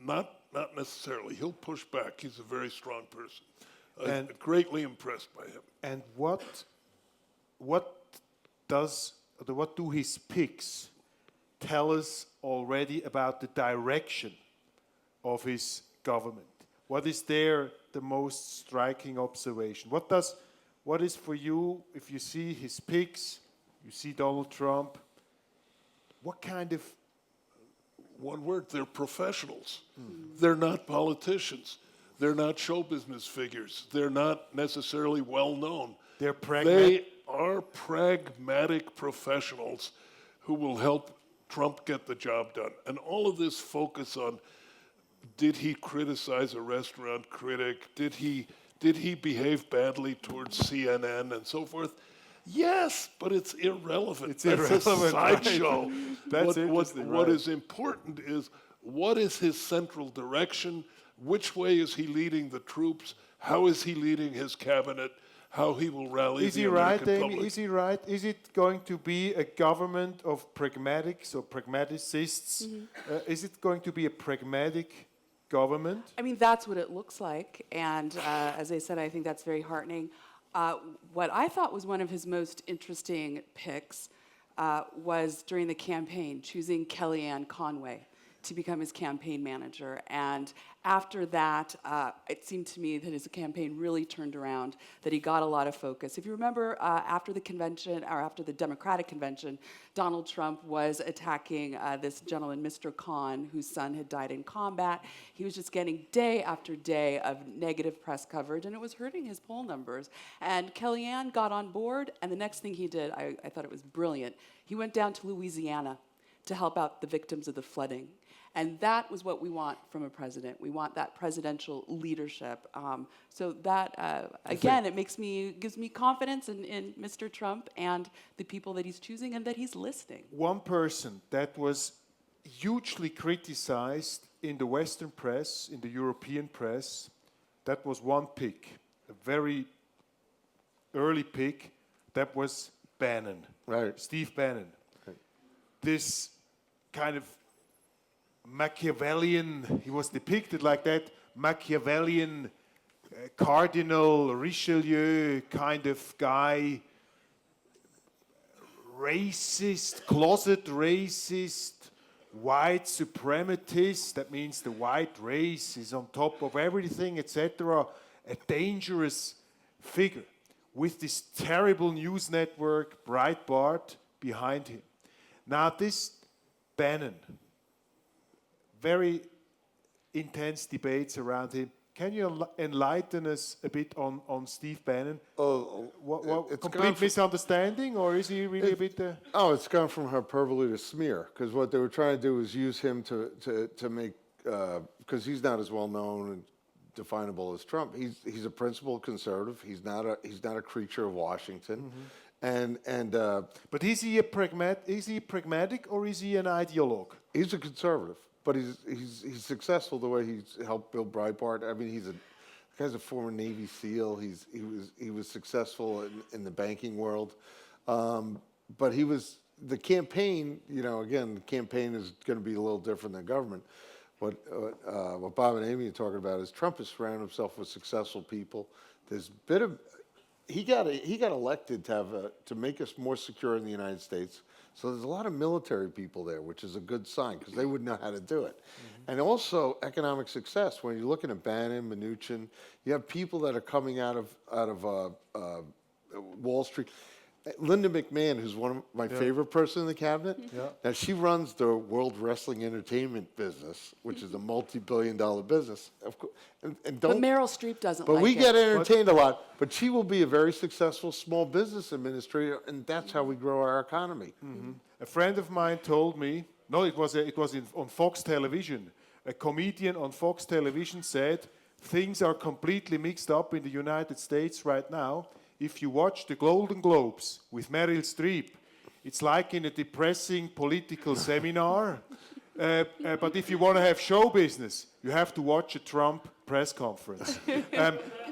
not necessarily. He'll push back. He's a very strong person. I'm greatly impressed by him. And what do his picks tell us already about the direction of his government? What is there the most striking observation? What is for you, if you see his picks, you see Donald Trump, what kind of... One word, they're professionals. They're not politicians. They're not show business figures. They're not necessarily well known. They're pragmatic. They are pragmatic professionals who will help Trump get the job done. And all of this focus on, did he criticize a restaurant critic? Did he behave badly towards CNN and so forth? Yes, but it's irrelevant. It's That's irrelevant, a right. sideshow. That's what interesting, what right. is important is what is his central direction? Which way is he leading the troops? How is he leading his cabinet? How he will rally Is the he right, American Amy? public? Is he right? Is it going to be a government of pragmatics or pragmaticists? Is it going to be a pragmatic government? I mean, that's what it looks like. And as I said, I think that's very heartening. What I thought was one of his most interesting picks was during the campaign, choosing Kellyanne Conway to become his campaign manager. And after that, it seemed to me that his campaign really turned around, that he got a lot of focus. If you remember, after the convention, or after the Democratic convention, Donald Trump was attacking this gentleman, Mr. Khan, whose son had died in combat. He was just getting day after day of negative press coverage, and it was hurting his poll numbers. And Kellyanne got on board, and the next thing he did, I thought it was brilliant. He went down to Louisiana to help out the victims of the flooding. And that was what we want from a president. We want that presidential leadership. So that, again, gives me confidence in Mr. Trump and the people that he's choosing and that he's listening. One person that was hugely criticized in the Western press, in the European press, that was one pick, a very early pick, that was Bannon. Right. Steve Bannon. Right. This kind of Machiavellian, he was depicted like that, Machiavellian Cardinal Richelieu kind of guy, racist, closet racist, white suprematist, that means the white race is on top of everything, etc. A dangerous figure with this terrible news network, Breitbart, behind him. Now this Bannon, very intense debates around him. Can you enlighten us a bit on Steve Bannon? It's Complete misunderstanding, or is he really a bit... it's gone from hyperbole to smear, because what they were trying to do was use him to make, because he's not as well known and definable as Trump. He's a principled conservative. He's not a creature of Washington, But is he pragmatic, or is he an ideologue? he's a conservative. But he's successful the way he's helped build Breitbart. I mean, the guy's a former Navy SEAL. He was successful in the banking world. But the campaign. Again, the campaign is going to be a little different than government. What Bob and Amy are talking about is Trump has surrounded himself with successful people. There's a bit of he got elected to make us more secure in the United States. So there's a lot of military people there, which is a good sign because they would know how to do it. Mm-hmm. And also economic success. When you're looking at Bannon, Mnuchin, you have people that are coming out of Wall Street. Linda McMahon, who's one of my favorite person in the cabinet. Yeah. Now she runs the World Wrestling Entertainment business, which is a multi-billion-dollar business. Of course, and don't. But Meryl Streep doesn't. But like we it. get entertained a lot. But she will be a very successful small business administrator, and that's how we grow our economy. Mm-hmm. A friend of mine told me. No, it was on Fox Television. A comedian on Fox Television said things are completely mixed up in the United States right now. If you watch the Golden Globes with Meryl Streep, it's like in a depressing political seminar. But if you want to have show business, you have to watch a Trump press conference.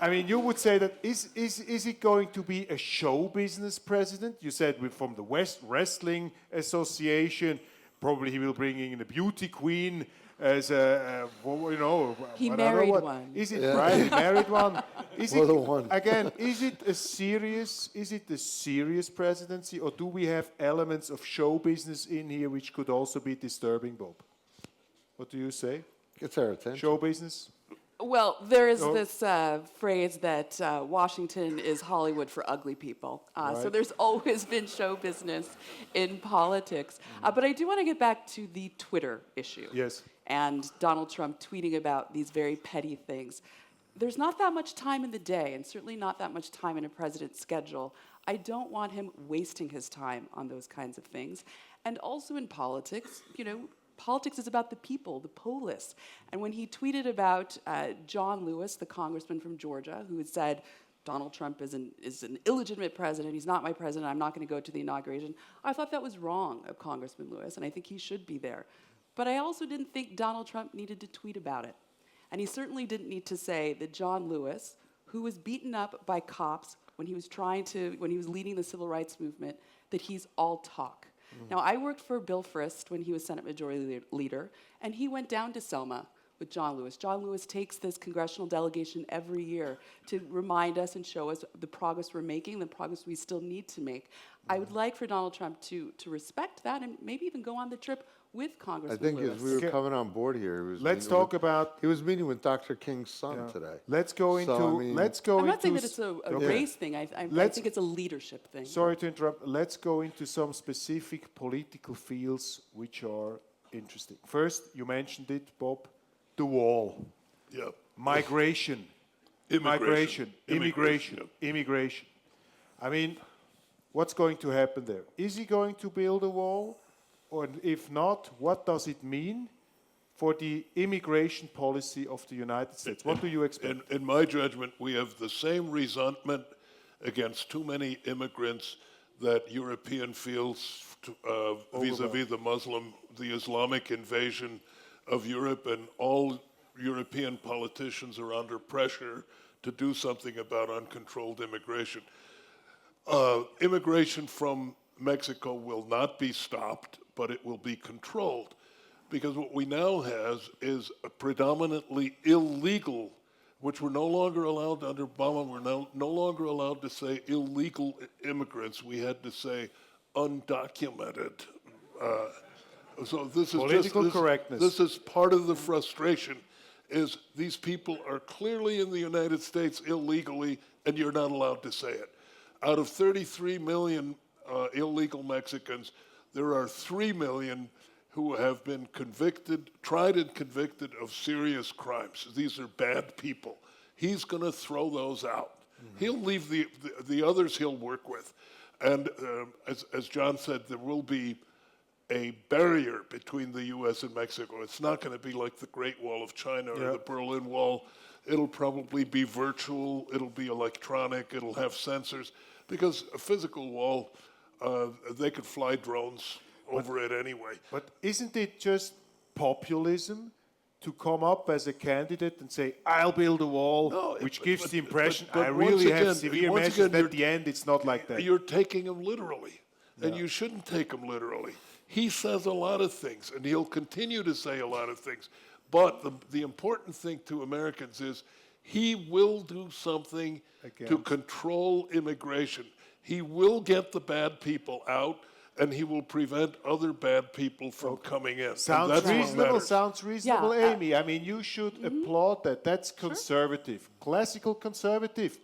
I mean, you would say that is it going to be a show business president? You said from the West Wrestling Association, probably he will bring in a beauty queen as He married one. Is it right? He married one. Is it one. again? Is it a serious presidency, or do we have elements of show business in here which could also be disturbing, Bob? What do you say? Gets our attention. Show business. Well, there is this phrase that Washington is Hollywood for ugly people. So there's always been show business in politics. But I do want to get back to the Twitter issue. Yes. And Donald Trump tweeting about these very petty things. There's not that much time in the day, and certainly not that much time in a president's schedule. I don't want him wasting his time on those kinds of things. And also in politics, politics is about the people, the polis. And when he tweeted about John Lewis, the congressman from Georgia, who had said, Donald Trump is an illegitimate president. He's not my president. I'm not going to go to the inauguration. I thought that was wrong of Congressman Lewis, and I think he should be there. But I also didn't think Donald Trump needed to tweet about it. And he certainly didn't need to say that John Lewis, who was beaten up by cops when he was leading the civil rights movement, that he's all talk. Now, I worked for Bill Frist when he was Senate Majority Leader, and he went down to Selma with John Lewis. John Lewis takes this congressional delegation every year to remind us and show us the progress we're making, the progress we still need to make. I would like for Donald Trump to respect that and maybe even go on the trip with Congressman I think Lewis. as we were coming on board here, he was meeting with Dr. King's son today. Let's go into. I'm not saying that it's a race thing. I think it's a leadership thing. Sorry to interrupt. Let's go into some specific political fields which are interesting. First, you mentioned it, Bob, the wall. Yeah. Migration. Immigration. Immigration. I mean, what's going to happen there? Is he going to build a wall? Or if not, what does it mean for the immigration policy of the United States? What do you expect? In my judgment, we have the same resentment against too many immigrants that European feels vis-a-vis the Islamic invasion of Europe, and all European politicians are under pressure to do something about uncontrolled immigration. Immigration from Mexico will not be stopped, but it will be controlled, because what we now have is a predominantly illegal, which we're no longer allowed under Obama. We're no longer allowed to say illegal immigrants. We had to say undocumented. So this is political correctness. This is part of the frustration. Is these people are clearly in the United States illegally, and you're not allowed to say it. Out of 33 million illegal Mexicans, there are 3 million who have been tried and convicted of serious crimes. These are bad people. He's going to throw those out. Mm-hmm. He'll leave the others he'll work with. And as John said, there will be a barrier between the U.S. and Mexico. It's not going to be like the Great Wall of China or the Berlin Wall. It'll probably be virtual. It'll be electronic. It'll have sensors. Because a physical wall, they could fly drones over it anyway. But isn't it just populism to come up as a candidate and say, I'll build a wall, which gives the impression I really have severe measures, and at the end it's not like that. You're taking him literally, and you shouldn't take him literally. He says a lot of things, and he'll continue to say a lot of things. But the important thing to Americans is he will do something to control immigration. He will get the bad people out, and he will prevent other bad people from coming in. Sounds reasonable, Yeah, Amy. I mean, you should applaud that. That's conservative, classical conservative.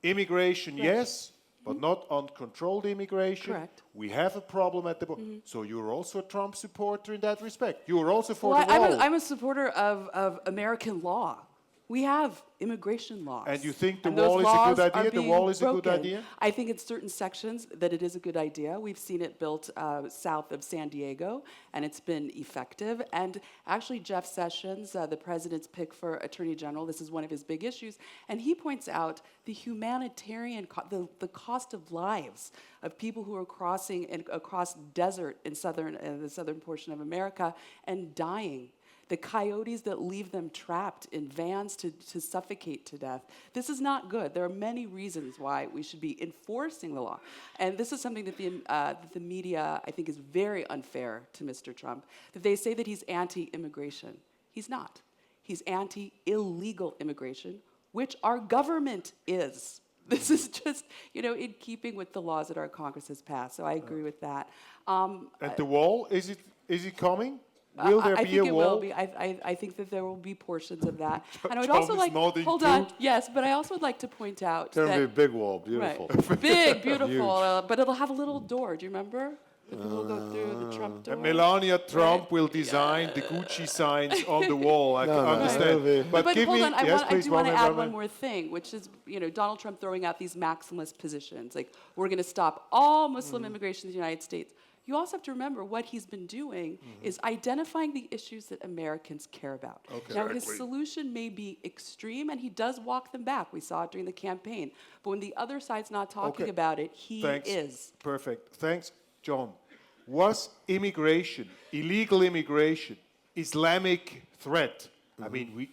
Immigration, yes, but not uncontrolled immigration. Correct. We have a problem at the border. So you're also a Trump supporter in that respect. You are also for the wall. I'm a supporter of American law. We have immigration laws. And you think the those wall is a laws good are idea? The being wall is a good broken. idea? I think in certain sections that it is a good idea. We've seen it built south of San Diego, and it's been effective. And actually, Jeff Sessions, the president's pick for Attorney General, this is one of his big issues, and he points out the humanitarian, the cost of lives of people who are crossing across desert in the southern portion of America and dying. The coyotes that leave them trapped in vans to suffocate to death. This is not good. There are many reasons why we should be enforcing the law. And this is something that the media, I think, is very unfair to Mr. Trump. That they say that he's anti-immigration. He's not. He's anti-illegal immigration, which our government is. This is just, in keeping with the laws that our Congress has passed. So I agree with that. And the wall, is it coming? Will there be a wall? I think it will be. I think that there will be portions of that. And I would Tom also is like, nodding hold too. on, yes, but I also would like to point out It's going to be a that, big wall, beautiful. right, big, beautiful, but it'll have a little door. Do you remember? The people will go through the Trump door. And Melania Trump will design the Gucci signs on the wall. I can understand. But give hold me, on, I please, do want to add Roman. one more thing, which is, Donald Trump throwing out these maximalist positions. Like, we're going to stop all Muslim immigration to the United States. you also have to remember what he's been doing is identifying the issues that Americans care about. Now, his solution may be extreme, and he does walk them back. We saw it during the campaign. But when the other side's not talking about it, he is. Perfect. Thanks, John. Was immigration, illegal immigration, Islamic threat? I mean,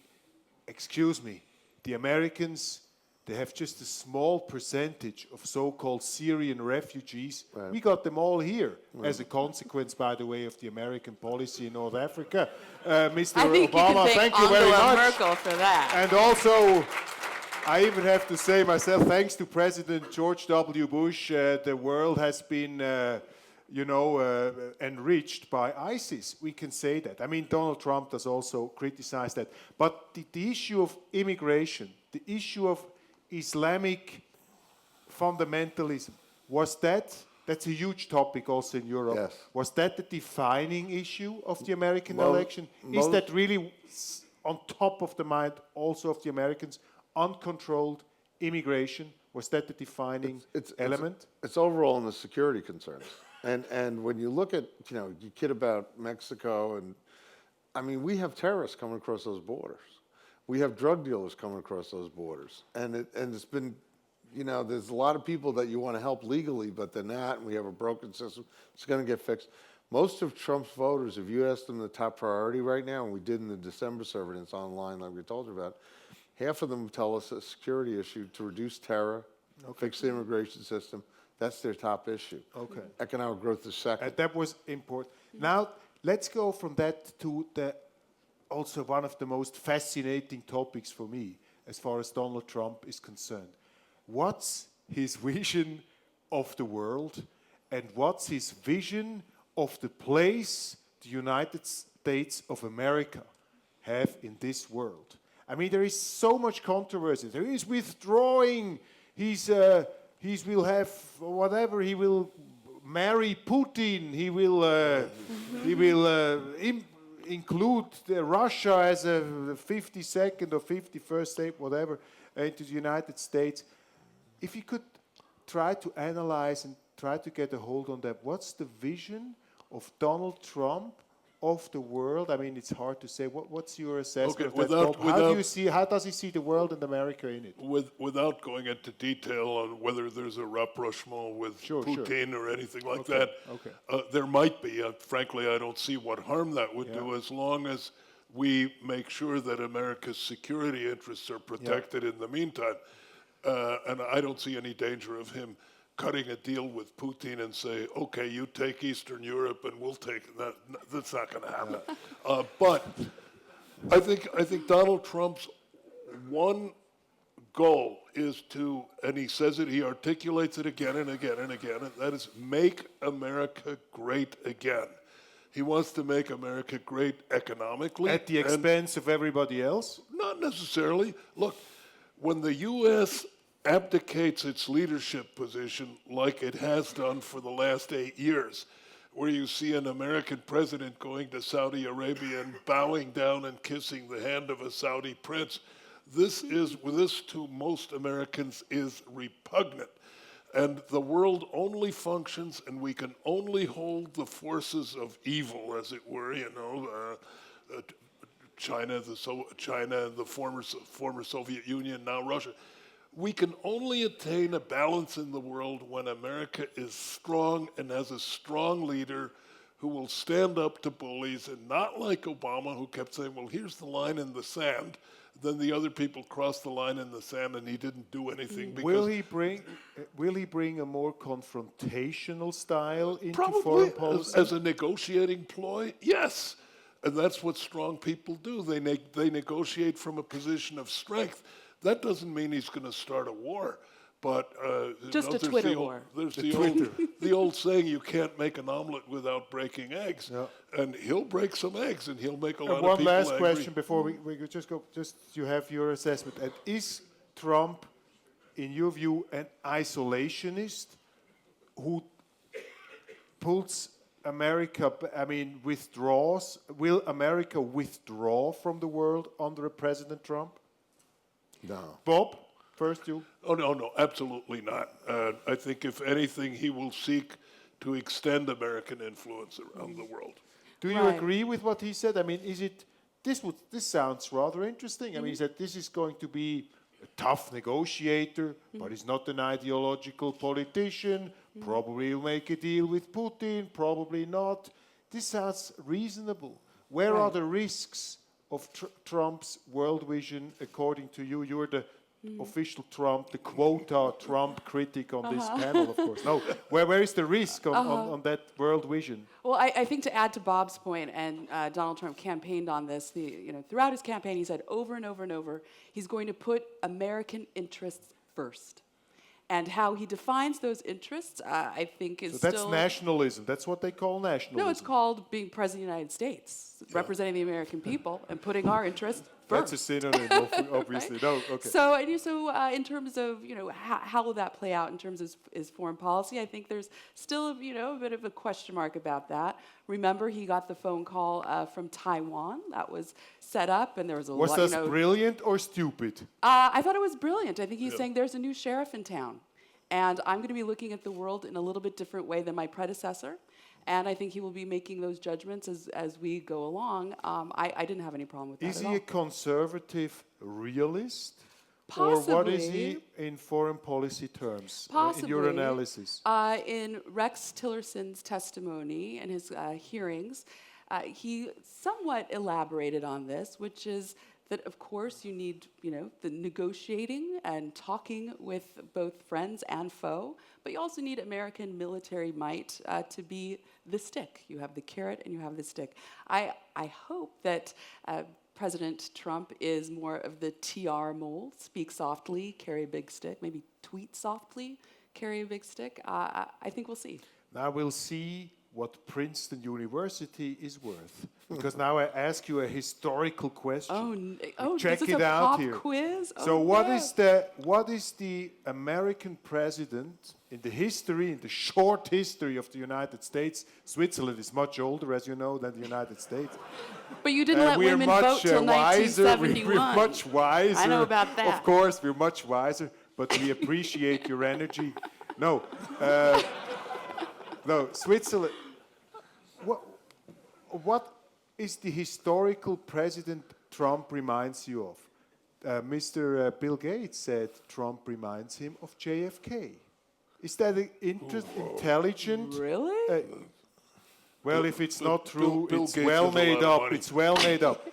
excuse me, the Americans, they have just a small percentage of so-called Syrian refugees. Right. We got them all here as a consequence, by the way, of the American policy in North Africa. Mr. I think Obama, you can thank thank you very Angela much. Merkel for that. And also, I even have to say myself, thanks to President George W. Bush, the world has been, enriched by ISIS. We can say that. I mean, Donald Trump does also criticize that. But the issue of immigration, the issue of Islamic fundamentalism, that's a huge topic also in Europe. Yes. Was that the defining issue of the American Well, election? Is that really on top of the mind also of the Americans? Uncontrolled immigration, was that the defining element? It's overall in the security concerns. And when you look at, you kid about Mexico, and I mean, we have terrorists coming across those borders. We have drug dealers coming across those borders. And it's been, there's a lot of people that you want to help legally, but they're not, and we have a broken system. It's going to get fixed. Most of Trump's voters, if you ask them the top priority right now, and we did in the December survey, and it's online like we told you about, half of them tell us a security issue to reduce terror, fix the immigration system. That's their top issue. Okay. Economic growth is second. And that was important. Now, let's go from that to also one of the most fascinating topics for me as far as Donald Trump is concerned. What's his vision of the world, and what's his vision of the place the United States of America have in this world? I mean, there is so much controversy. There is withdrawing. He will have whatever. He will marry Putin. He will include Russia as a 52nd or 51st state, whatever, into the United States. If you could try to analyze and try to get a hold on that, what's the vision of Donald Trump of the world? I mean, it's hard to say. What's your assessment of that, Bob? How does he see the world and America in it? Without going into detail on whether there's a rapprochement with Putin or anything like that, there might be. Frankly, I don't see what harm that would do, as long as we make sure that America's security interests are protected in the meantime. And I don't see any danger of him cutting a deal with Putin and say, okay, you take Eastern Europe and we'll take that. That's not going to happen. But I think Donald Trump's one goal is to, and he says it, he articulates it again and again and again, and that is make America great again. He wants to make America great economically. At the expense of everybody else? Not necessarily. Look, when the U.S. abdicates its leadership position like it has done for the last 8 years, where you see an American president going to Saudi Arabia and bowing down and kissing the hand of a Saudi prince, this to most Americans is repugnant. And the world only functions, and we can only hold the forces of evil, as it were, China, the former Soviet Union, now Russia. We can only attain a balance in the world when America is strong and has a strong leader who will stand up to bullies, and not like Obama, who kept saying, well, here's the line in the sand. Then the other people crossed the line in the sand and he didn't do anything. Will he bring a more confrontational style into Probably, foreign policy? as a negotiating ploy, yes. And that's what strong people do. They negotiate from a position of strength. That doesn't mean he's going to start a war, but just a Twitter war. There's the old saying: you can't make an omelet without breaking eggs. Yeah. And he'll break some eggs, and he'll make a lot of people angry. One last question before we just go. Just you have your assessment. And is Trump, in your view, an isolationist who pulls America? I mean, withdraws. Will America withdraw from the world under a President Trump? No. Bob, first you. Oh, no, absolutely not. I think if anything, he will seek to extend American influence around the world. Do you Right. agree with what he said? I mean, is it this sounds rather interesting. I mean, he said this is going to be a tough negotiator, but he's not an ideological politician. Probably he'll make a deal with Putin, probably not. This sounds reasonable. Where are the risks of Trump's world vision according to you? You're the official Trump, the quota Trump critic on this panel, of course. No, where is the risk on that world vision? Well, I think to add to Bob's point, and Donald Trump campaigned on this, throughout his campaign, he said over and over and over, he's going to put American interests first. And how he defines those interests, I think, is So that's nationalism. That's what they call nationalism. No, it's called being president of the United States, representing the American people and putting our interests first. That's a synonym, obviously. No, okay. So in terms of how will that play out in terms of his foreign policy, I think there's still a bit of a question mark about that. Remember, he got the phone call from Taiwan that was set up, and there was a lot. Was that brilliant or stupid? I thought it was brilliant. I think he's saying there's a new sheriff in town, and I'm going to be looking at the world in a little bit different way than my predecessor. And I think he will be making those judgments as we go along. I didn't have any problem with that Is at he all. a conservative realist? Possibly. Or what is he in foreign policy terms, in your analysis? In Rex Tillerson's testimony and his hearings, he somewhat elaborated on this, which is that, of course, you need, the negotiating and talking with both friends and foe, but you also need American military might to be the stick. You have the carrot and you have the stick. I hope that President Trump is more of the TR mold, speak softly, carry a big stick, maybe tweet softly, carry a big stick. I think we'll see. Now we'll see what Princeton University is worth. Because now I ask you a historical question. Check this it is a out pop here. Quiz? So what is the American president in the short history of the United States? Switzerland is much older, as you know, than the United States. But you didn't let women vote till wiser. 1971. We're much wiser. I know about that. Of course, we're much wiser, but we appreciate your energy. No, Switzerland. What is the historical president Trump reminds you of? Mr. Bill Gates said Trump reminds him of JFK. Is that intelligent? Really? Well, if it's not true, Bill it's Gates well has a made lot of up. money. It's well made up.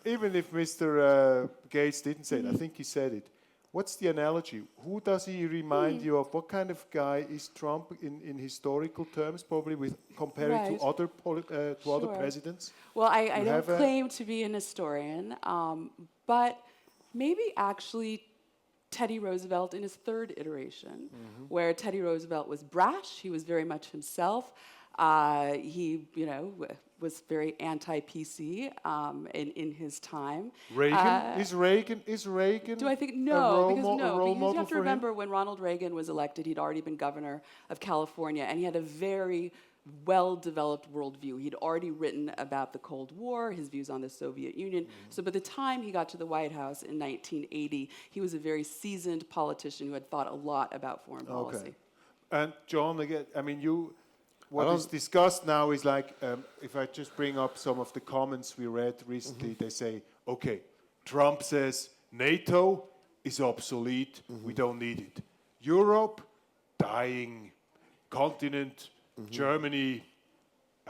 Even if Mr. Gates didn't say it, I think he said it. What's the analogy? Who does he remind you of? What kind of guy is Trump in historical terms, probably compared to other other presidents? Well, I don't claim to be an historian, but maybe actually Teddy Roosevelt in his third iteration, where Teddy Roosevelt was brash, he was very much himself. He, was very anti-PC in his time. Reagan? Is Reagan? Do I think a role because you model have to for remember him? when Ronald Reagan was elected, he'd already been governor of California, and he had a very well-developed worldview. He'd already written about the Cold War, his views on the Soviet Union. So by the time he got to the White House in 1980, he was a very seasoned politician who had thought a lot about foreign policy. Okay. And John, again, I mean, what is discussed now is like, if I just bring up some of the comments we read recently, they say, okay, Trump says NATO is obsolete, we don't need it. Europe, dying continent, Germany,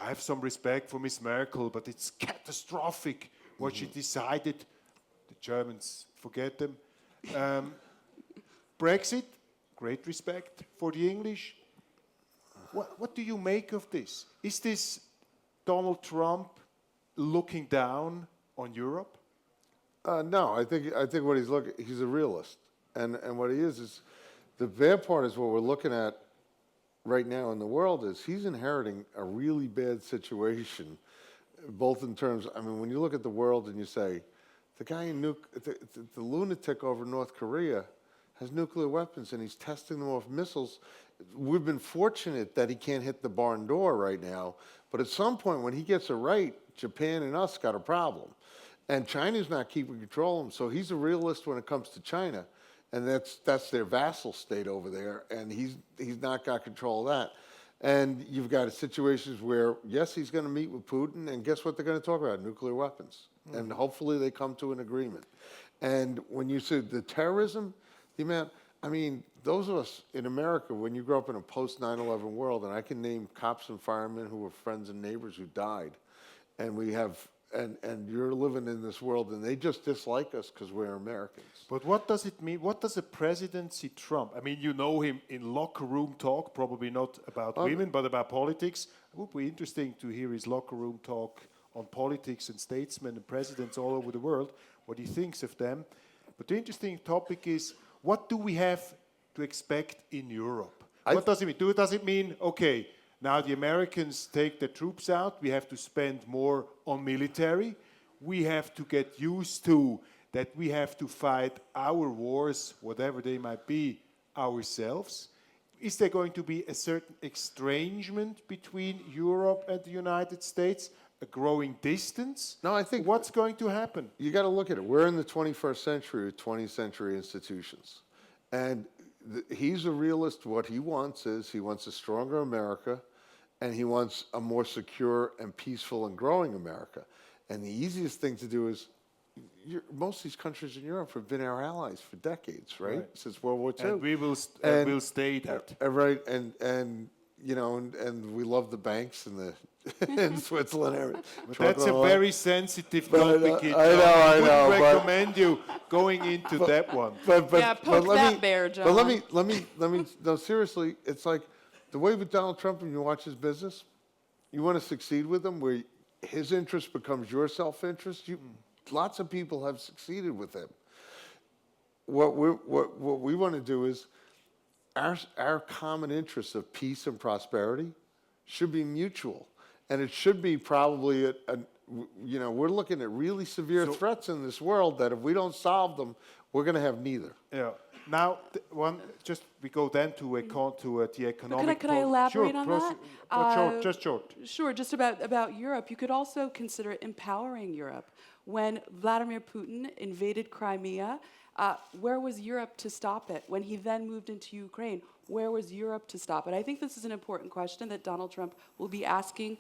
I have some respect for Miss Merkel, but it's catastrophic what she decided. The Germans, forget them. Brexit, great respect for the English. What do you make of this? Is this Donald Trump looking down on Europe? No, I think what he's a realist, and what he is the bad part is what we're looking at right now in the world is he's inheriting a really bad situation, both in terms. I mean, when you look at the world and you say, the guy in the lunatic over North Korea has nuclear weapons and he's testing them off missiles. We've been fortunate that he can't hit the barn door right now, but at some point when he gets it right, Japan and us got a problem. And China's not keeping control of him, so he's a realist when it comes to China. And that's their vassal state over there, and he's not got control of that. And you've got situations where, yes, he's going to meet with Putin, and guess what they're going to talk about? Nuclear weapons. And hopefully they come to an agreement. And when you said the terrorism, the amount, I mean, those of us in America, when you grow up in a post-9/11 world, and I can name cops and firemen who were friends and neighbors who died, and we have, and you're living in this world, and they just dislike us because we're Americans. But what does it mean? What does a presidency Trump? I mean, you know him in locker room talk, probably not about women, but about politics. It would be interesting to hear his locker room talk on politics and statesmen and presidents all over the world, what he thinks of them. But the interesting topic is, what do we have to expect in Europe? What does it mean? Does it mean, okay, now the Americans take their troops out, we have to spend more on military, we have to get used to that we have to fight our wars, whatever they might be, ourselves? Is there going to be a certain estrangement between Europe and the United States? A growing distance? No, I think what's going to happen? You got to look at it. We're in the 21st century with 20th century institutions. And he's a realist. What he wants is he wants a stronger America, and he wants a more secure and peaceful and growing America. And the easiest thing to do is, most of these countries in Europe have been our allies for decades, right? Since World War II. And we will we'll stay that. Right, and you know, and we love the banks and the in Switzerland. But that's a very sensitive topic. I know. I wouldn't recommend you going into that one. Poke that bear, John. But let me. No, seriously, it's like the way with Donald Trump. When you watch his business, you want to succeed with him, where his interest becomes your self-interest. Lots of people have succeeded with him. What we want to do is our common interests of peace and prosperity should be mutual. And it should be probably, we're looking at really severe threats in this world that if we don't solve them, we're going to have neither. Yeah. Now, we go then to the economic. Could I elaborate on that? Short. Sure. Just about Europe, you could also consider empowering Europe. When Vladimir Putin invaded Crimea, where was Europe to stop it? When he then moved into Ukraine, where was Europe to stop it? I think this is an important question that Donald Trump will be asking,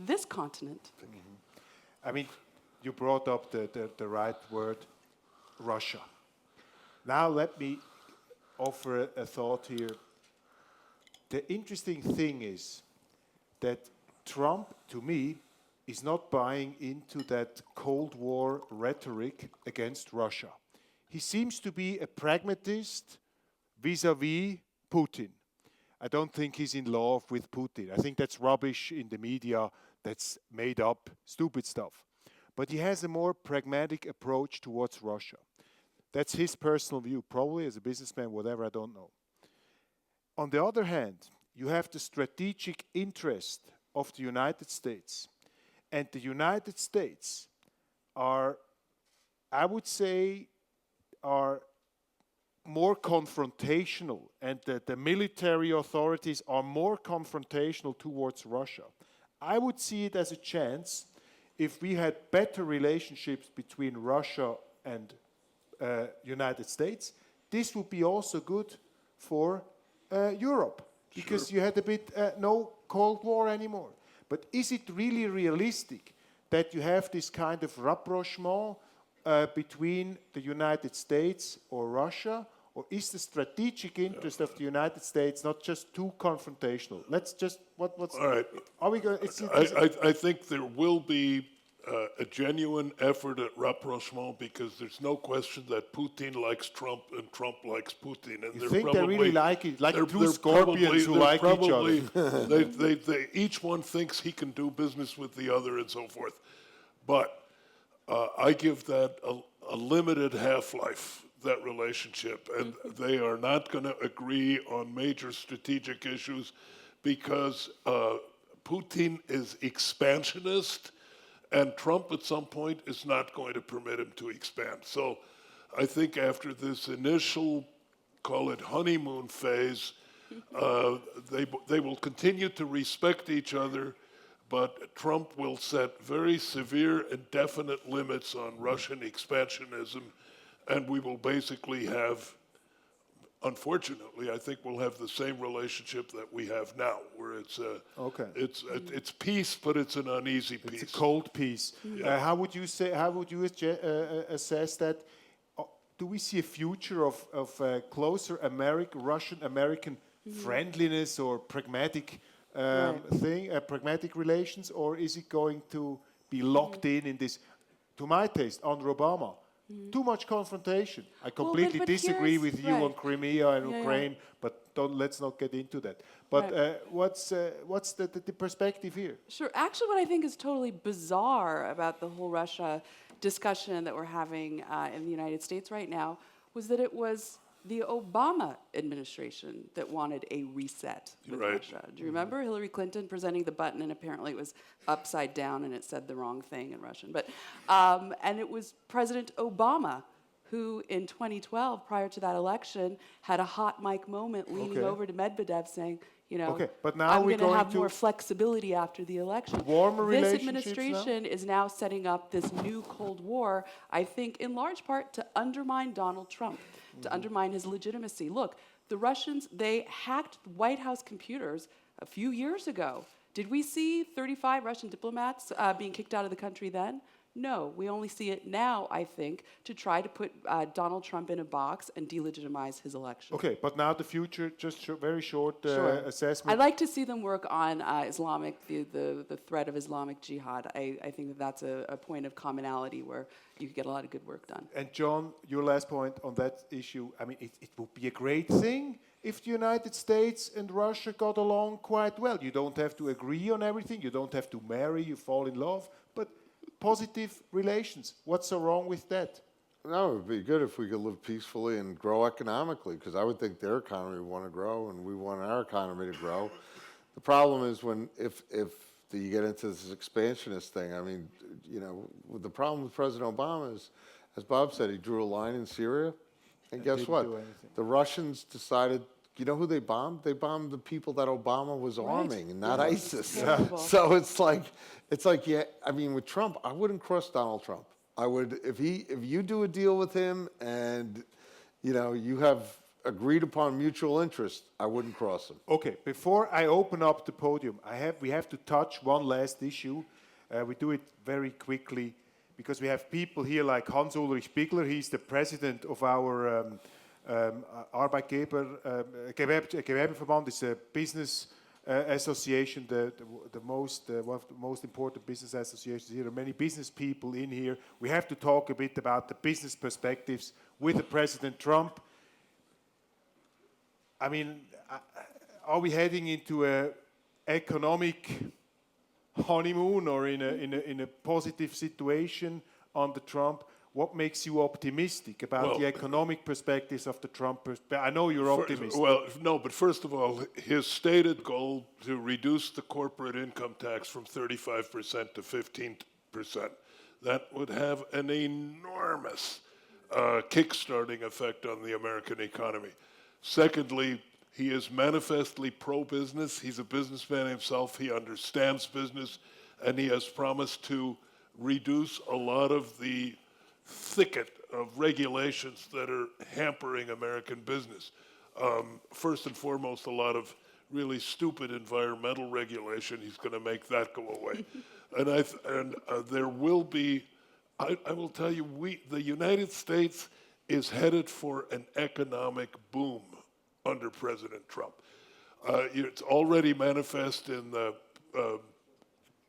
this continent. I mean, you brought up the right word, Russia. Now let me offer a thought here. The interesting thing is that Trump, to me, is not buying into that Cold War rhetoric against Russia. He seems to be a pragmatist vis-à-vis Putin. I don't think he's in love with Putin. I think that's rubbish in the media. That's made up, stupid stuff. But he has a more pragmatic approach towards Russia. That's his personal view, probably as a businessman, whatever, I don't know. On the other hand, you have the strategic interest of the United States. And the United States are, I would say, are more confrontational, and the military authorities are more confrontational towards Russia. I would see it as a chance if we had better relationships between Russia and United States. This would be also good for Europe, because you had a bit no Cold War anymore. But is it really realistic that you have this kind of rapprochement between the United States or Russia? Or is the strategic interest of the United States not just too confrontational? Let's just, what's... All right. Are we going... I think there will be a genuine effort at rapprochement, because there's no question that Putin likes Trump and Trump likes Putin. And you think they really like it? Like two scorpions who like each other? They each one thinks he can do business with the other and so forth. But I give that a limited half-life, that relationship. And they are not going to agree on major strategic issues, because Putin is expansionist, and Trump at some point is not going to permit him to expand. So I think after this initial, call it honeymoon phase, they will continue to respect each other, but Trump will set very severe and definite limits on Russian expansionism, and we will basically have unfortunately, I think we'll have the same relationship that we have now, where it's it's peace, but it's an uneasy peace. It's a cold peace. How would you say? How would you assess that? Do we see a future of closer Russian-American friendliness or pragmatic pragmatic relations, or is it going to be locked in this? To my taste, under Obama, too much confrontation. I completely disagree with you on Crimea and Ukraine, but let's not get into that. But what's the perspective here? Sure. Actually, what I think is totally bizarre about the whole Russia discussion that we're having in the United States right now was that it was the Obama administration that wanted a reset with Russia. Do you remember Hillary Clinton presenting the button, and apparently it was upside down and it said the wrong thing in Russian? But and it was President Obama who, in 2012, prior to that election, had a hot mic moment leaning over to Medvedev saying, you know, but now I'm we're going to have to more flexibility after the election. Warmer this relationships administration is now setting up this new Cold War, I think, in large part to undermine Donald Trump, to undermine his legitimacy. Look, the Russians, they hacked White House computers a few years ago. Did we see 35 Russian diplomats being kicked out of the country then? No, we only see it now, I think, to try to put Donald Trump in a box and delegitimize his election. Okay, but now the future, just very short assessment. I'd like to see them work on the threat of Islamic jihad. I think that that's a point of commonality where you could get a lot of good work done. And John, your last point on that issue, I mean, it would be a great thing if the United States and Russia got along quite well. You don't have to agree on everything, you don't have to marry, you fall in love, but positive relations. What's so wrong with that? No, it would be good if we could live peacefully and grow economically, because I would think their economy would want to grow and we want our economy to grow. The problem is if you get into this expansionist thing, I mean, you know, the problem with President Obama is, as Bob said, he drew a line in Syria, and guess what? The Russians decided, you know who they bombed? They bombed the people that Obama was arming, and not ISIS. So it's like, yeah. I mean, with Trump, I wouldn't cross Donald Trump. I would, if you do a deal with him, and you know you have agreed upon mutual interest, I wouldn't cross him. Okay. Before I open up the podium, we have to touch one last issue. We do it very quickly because we have people here like Hans-Ulrich Bigler. He's the president of our Gewerbeverband is a business association, one of the most important business associations here. There are many business people in here. We have to talk a bit about the business perspectives with the President Trump. I mean, are we heading into an economic honeymoon or in a positive situation under Trump? What makes you optimistic about the economic perspectives of the Trump? I know you're optimistic. Well, no, but first of all, his stated goal to reduce the corporate income tax from 35% to 15%, that would have an enormous kick-starting effect on the American economy. Secondly, he is manifestly pro-business. He's a businessman himself. He understands business, and he has promised to reduce a lot of the thicket of regulations that are hampering American business. First and foremost, a lot of really stupid environmental regulation. He's going to make that go away. And there will be, I will tell you, the United States is headed for an economic boom under President Trump. It's already manifest in the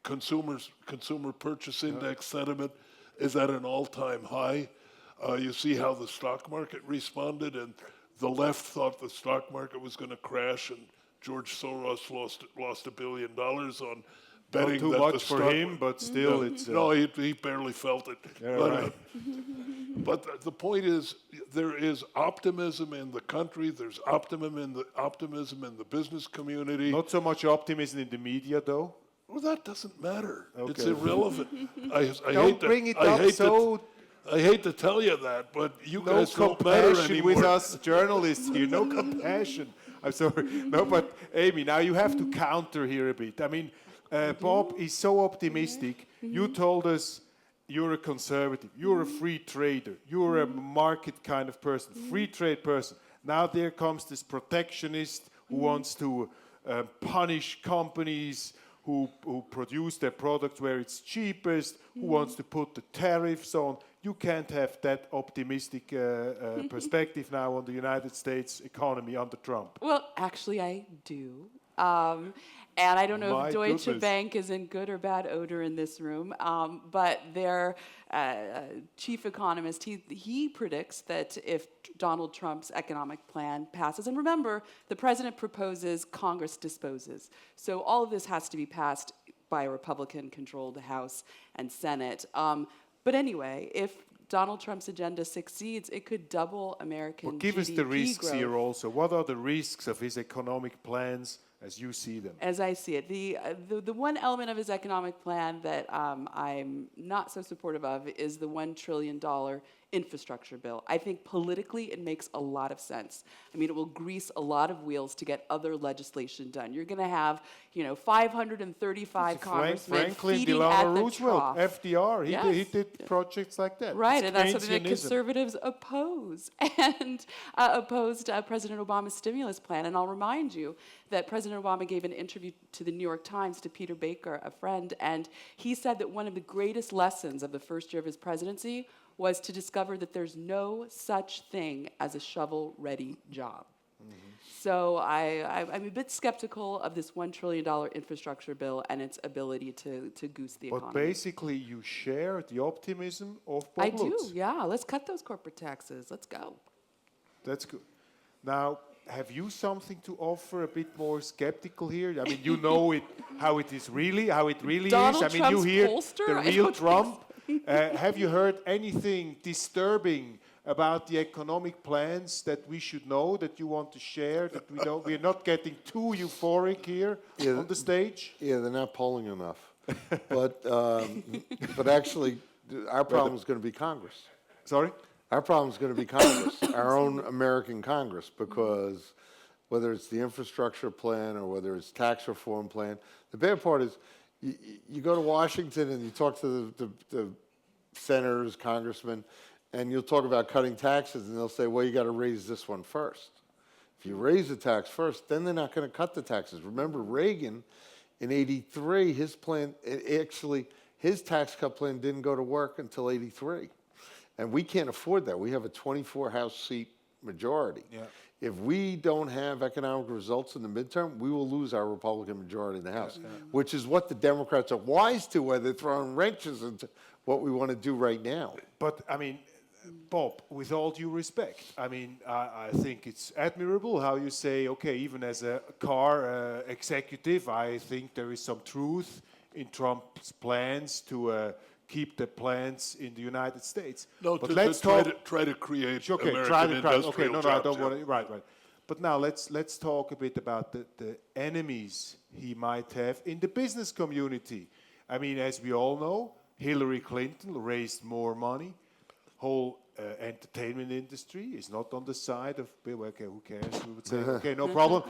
consumer purchase index sentiment is at an all-time high. You see how the stock market responded, and the left thought the stock market was going to crash, and George Soros lost $1 billion on betting. Not too that much the for stock him, but still, it's no, he barely felt it. Yeah, But the point is, there is optimism in the country. There's optimism in the business community. Not so much optimism in the media, though. Well, that doesn't matter. Okay. It's irrelevant. I hate to tell you that, but you guys don't matter anymore. With us journalists here, no compassion. I'm sorry. No, but Amy, now you have to counter here a bit. I mean, Bob is so optimistic. You told us you're a conservative, you're a free trader, you're a market kind of person, free trade person. Now there comes this protectionist who wants to punish companies who produce their products where it's cheapest, who wants to put the tariffs on. You can't have that optimistic perspective now on the United States economy under Trump. Well, actually, I do. And I don't know My if Deutsche goodness. Bank is in good or bad odor in this room, but their chief economist, he predicts that if Donald Trump's economic plan passes, and remember, the president proposes, Congress disposes. So all of this has to be passed by a Republican-controlled House and Senate. But anyway, if Donald Trump's agenda succeeds, it could double American But give GDP us the risks growth. here also. What are the risks of his economic plans as you see them? As I see it, the one element of his economic plan that I'm not so supportive of is the $1 trillion infrastructure bill. I think politically it makes a lot of sense. I mean, it will grease a lot of wheels to get other legislation done. You're going to have, 535 congressmen Franklin feeding Delano at the Roosevelt, trough. FDR, he Yes. did projects like that. Right, It's and that's something that Keynesianism. conservatives oppose, and opposed President Obama's stimulus plan. And I'll remind you that President Obama gave an interview to the New York Times to Peter Baker, a friend, and he said that one of the greatest lessons of the first year of his presidency was to discover that there's no such thing as a shovel-ready job. So I'm a bit skeptical of this $1 trillion infrastructure bill and its ability to goose the But economy. basically you share the optimism of Bob I do, Lutz. yeah. Let's cut those corporate taxes. Let's go. That's good. Now, have you something to offer a bit more skeptical here? I mean, you know how it really Donald is. I mean, you Trump's hear pollster? the I real don't think Trump. Have you heard anything disturbing about the economic plans that we should know, that you want to share, that we're not getting too euphoric here on the stage? Yeah, they're not polling enough. But actually, our problem is going to be Congress. Sorry? Our problem is going to be Congress, our own American Congress, because whether it's the infrastructure plan or whether it's tax reform plan, the bad part is you go to Washington and you talk to the senators, congressmen, and you'll talk about cutting taxes, and they'll say, well, you got to raise this one first. If you raise the tax first, then they're not going to cut the taxes. Remember Reagan in '83, his plan, actually, his tax cut plan didn't go to work until '83. And we can't afford that. We have a 24 House seat majority. Yeah. If we don't have economic results in the midterm, we will lose our Republican majority in the House, which is what the Democrats are wise to, where they're throwing wrenches into what we want to do right now. But, I mean, Bob, with all due respect, I mean, I think it's admirable how you say, okay, even as a car executive, I think there is some truth in Trump's plans to keep the plants in the United States. No, but to let's try to create okay, American industrial okay, no, jobs. I don't yeah. want to. Right. But now let's talk a bit about the enemies he might have in the business community. I mean, as we all know, Hillary Clinton raised more money. Whole entertainment industry is not on the side of Bill. Okay, who cares? We would say, okay, no problem.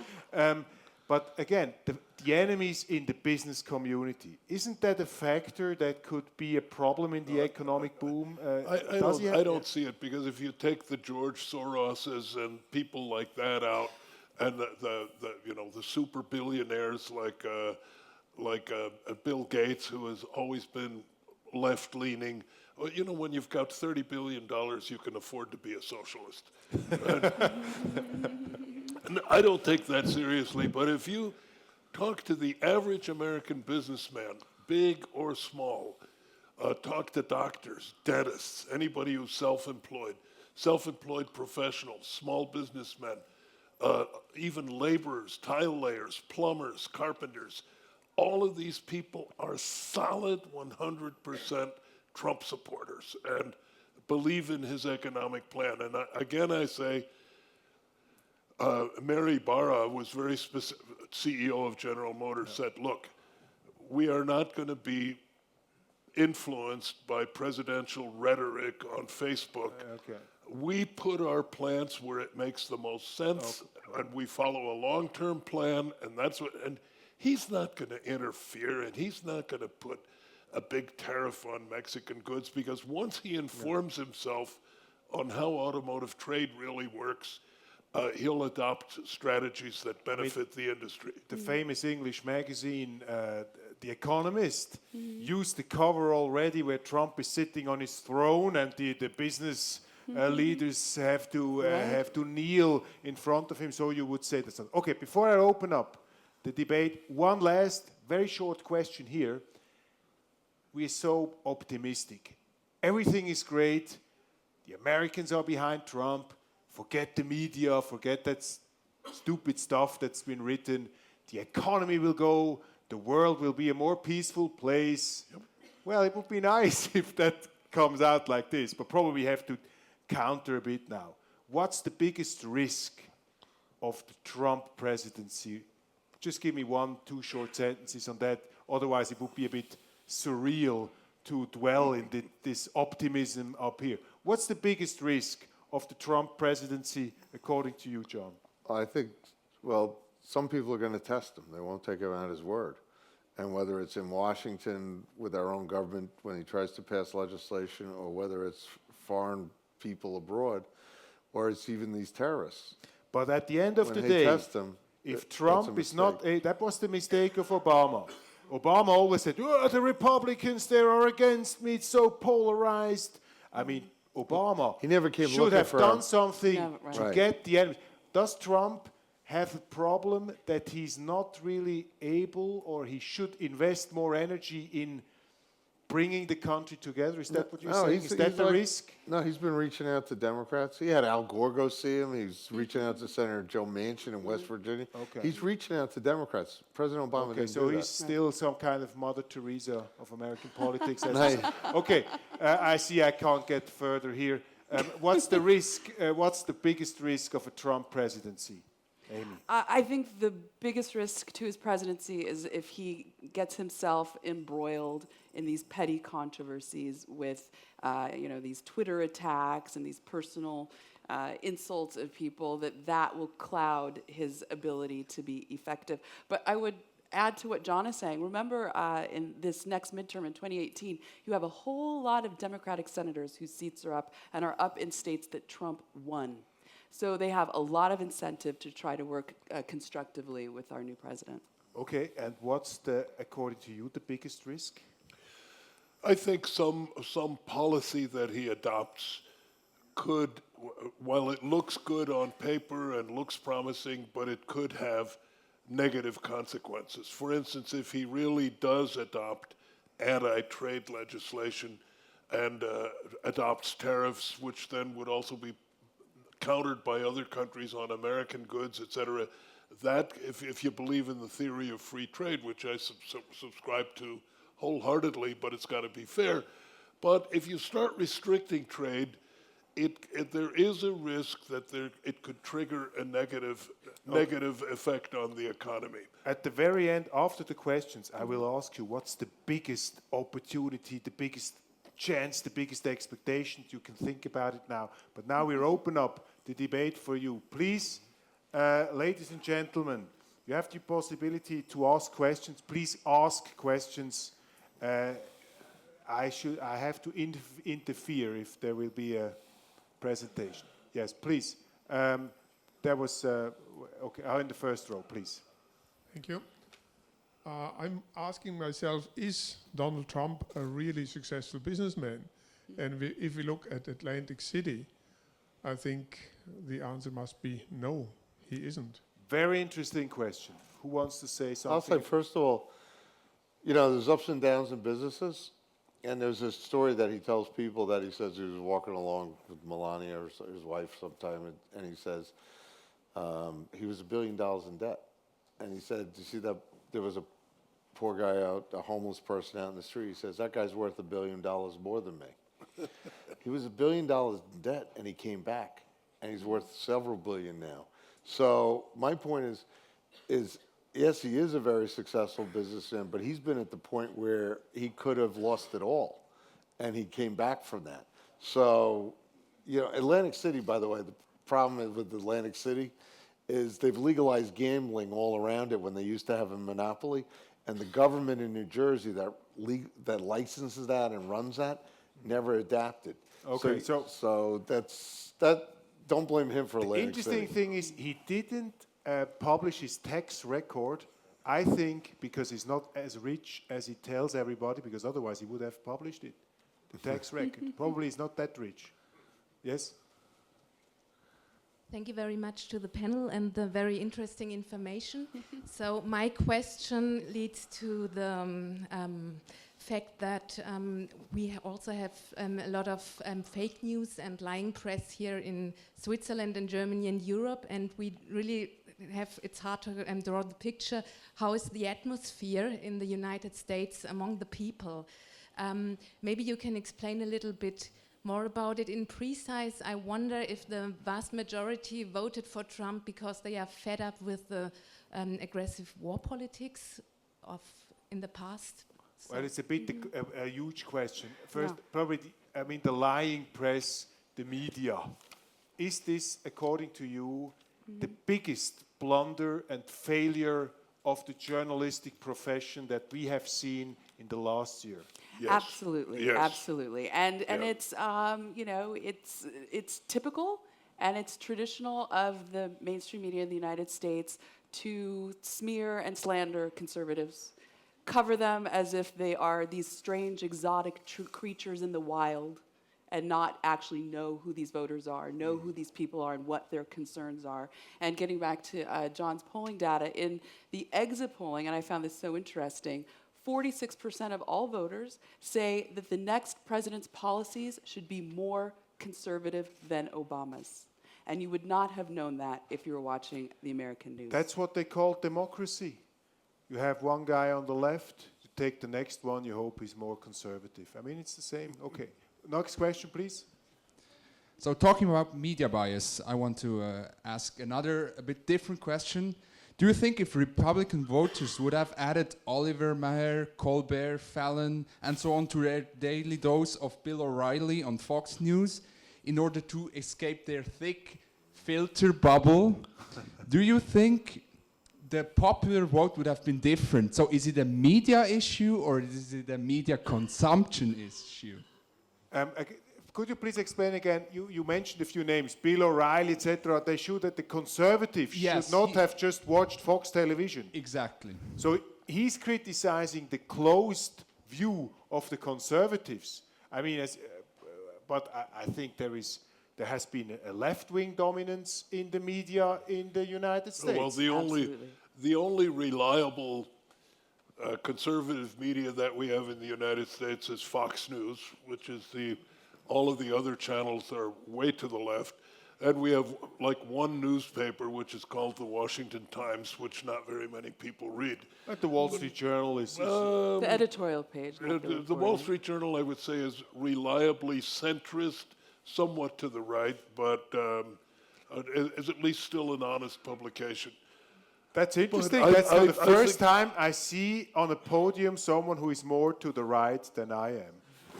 But again, the enemies in the business community, isn't that a factor that could be a problem in the economic boom? I don't see it, because if you take the George Soroses and people like that out, and the super billionaires like Bill Gates, who has always been left leaning. Well, when you've got $30 billion, you can afford to be a socialist. And I don't take that seriously, but if you talk to the average American businessman, big or small, talk to doctors, dentists, anybody who's self-employed professionals, small businessmen, even laborers, tile layers, plumbers, carpenters, all of these people are solid 100% Trump supporters and believe in his economic plan. And I say, Mary Barra was very specific, CEO of General Motors, said, look, we are not going to be influenced by presidential rhetoric on Facebook. Okay. We put our plants where it makes the most sense, and we follow a long-term plan, and he's not going to interfere, and he's not going to put a big tariff on Mexican goods, because once he informs himself on how automotive trade really works, he'll adopt strategies that benefit the industry. The famous English magazine, The Economist, used the cover already where Trump is sitting on his throne and the business leaders have to kneel in front of him. So you would say that. Okay, before I open up the debate, one last very short question here. We are so optimistic. Everything is great. The Americans are behind Trump. Forget the media, forget that stupid stuff that's been written. The economy will go, the world will be a more peaceful place. Yep. Well, it would be nice if that comes out like this, but probably we have to counter a bit now. What's the biggest risk of the Trump presidency? Just give me 1-2 short sentences on that. Otherwise, it would be a bit surreal to dwell in this optimism up here. What's the biggest risk of the Trump presidency, according to you, John? I think, well, some people are going to test him. They won't take him at his word. And whether it's in Washington with our own government when he tries to pass legislation, or whether it's foreign people abroad, or it's even these terrorists. But at the end of When the they day, test him, if that's Trump a is not, mistake. that was the mistake of Obama. Obama always said, oh, the Republicans, they are against me, it's so polarized. I mean, Obama He never came should looking have for done our- something Yeah, right. to Right. get the enemy. Does Trump have a problem that he's not really able, or he should invest more energy in bringing the country together? Is that what you're saying? Is that the like- risk? No, he's been reaching out to Democrats. He had Al Gore go see him. He's reaching out to Senator Joe Manchin in West Virginia. Okay. He's reaching out to Democrats. President Obama Okay, didn't so do he's that. still some kind of Mother Teresa of American politics. as No, you say. Okay, I see I can't get further here. What's the risk? What's the biggest risk of a Trump presidency, Amy? I think the biggest risk to his presidency is if he gets himself embroiled in these petty controversies with, these Twitter attacks and these personal insults of people, that will cloud his ability to be effective. But I would add to what John is saying. Remember, in this next midterm in 2018, you have a whole lot of Democratic senators whose seats are up and are up in states that Trump won. So they have a lot of incentive to try to work constructively with our new president. Okay, and what's according to you, the biggest risk? I think some policy that he adopts could, while it looks good on paper and looks promising, but it could have negative consequences. For instance, if he really does adopt anti-trade legislation and adopts tariffs, which then would also be countered by other countries on American goods, et cetera, that, if you believe in the theory of free trade, which I subscribe to wholeheartedly, but it's got to be fair. But if you start restricting trade, there is a risk that it could trigger a negative effect on the economy. At the very end, after the questions, I will ask you what's the biggest opportunity, the biggest chance, the biggest expectations. You can think about it now. But now we're open up the debate for you. Please, ladies and gentlemen, you have the possibility to ask questions. Please ask questions. I have to interfere if there will be a presentation. Yes, please. There was, okay, in the first row, please. Thank you. I'm asking myself, is Donald Trump a really successful businessman? And if we look at Atlantic City, I think the answer must be no, he isn't. Very interesting question. Who wants to say something? I'll say, first of all, there's ups and downs in businesses. And there's this story that he tells people that he says he was walking along with Melania or his wife sometime, and he says he was $1 billion in debt. And he said, you see that there was a poor guy out, a homeless person out in the street. He says, that guy's worth $1 billion more than me. He was $1 billion in debt, and he came back, and he's worth several billion now. So my point is yes, he is a very successful businessman, but he's been at the point where he could have lost it all, and he came back from that. So, Atlantic City, by the way, the problem with Atlantic City is they've legalized gambling all around it when they used to have a monopoly, and the government in New Jersey that licenses that and runs that never adapted. Okay, so that's that. don't blame him for The Atlantic interesting City. thing is he didn't publish his tax record, I think, because he's not as rich as he tells everybody, because otherwise he would have published it, the tax record. Probably he's not that rich. Yes? Thank you very much to the panel and the very interesting information. So my question leads to the fact that we also have a lot of fake news and lying press here in Switzerland and Germany and Europe, and we really it's hard to draw the picture. How is the atmosphere in the United States among the people? Maybe you can explain a little bit more about it. In precise, I wonder if the vast majority voted for Trump because they are fed up with the aggressive war politics of in the past. So Well, it's a bit a huge question. First, probably, the lying press, the media. Is this, according to you, the biggest blunder and failure of the journalistic profession that we have seen in the last year? Yes. Absolutely, Yes. absolutely, and Yeah. it's it's typical and it's traditional of the mainstream media in the United States to smear and slander conservatives, cover them as if they are these strange exotic creatures in the wild, and not actually know who these voters are, know who these people are and what their concerns are. And getting back to John's polling data, in the exit polling, and I found this so interesting, 46% of all voters say that the next president's policies should be more conservative than Obama's. And you would not have known that if you were watching the American news. That's what they call democracy. You have one guy on the left, you take the next one, you hope he's more conservative. It's the same. Okay. Next question, please. So talking about media bias, I want to ask another a bit different question. Do you think if Republican voters would have added Oliver Maher, Colbert, Fallon, and so on to their daily dose of Bill O'Reilly on Fox News in order to escape their thick filter bubble, do you think the popular vote would have been different? So is it a media issue or is it a media consumption issue? Could you please explain again? You mentioned a few names, Bill O'Reilly, etc. They show that the conservatives Yes, should not have just watched Fox television. Exactly. So he's criticizing the closed view of the conservatives. But I think there has been a left-wing dominance in the media in the United States. Well, the only reliable conservative media that we have in the United States is Fox News, which is all of the other channels are way to the left. And we have like one newspaper, which is called the Washington Times, which not very many people read. But the Wall Street Journal is... the editorial page. not The Wall reporting. Street Journal, I would say, is reliably centrist, somewhat to the right, but is at least still an honest publication. That's interesting. I- That's I- the I first think- time I see on a podium someone who is more to the right than I am.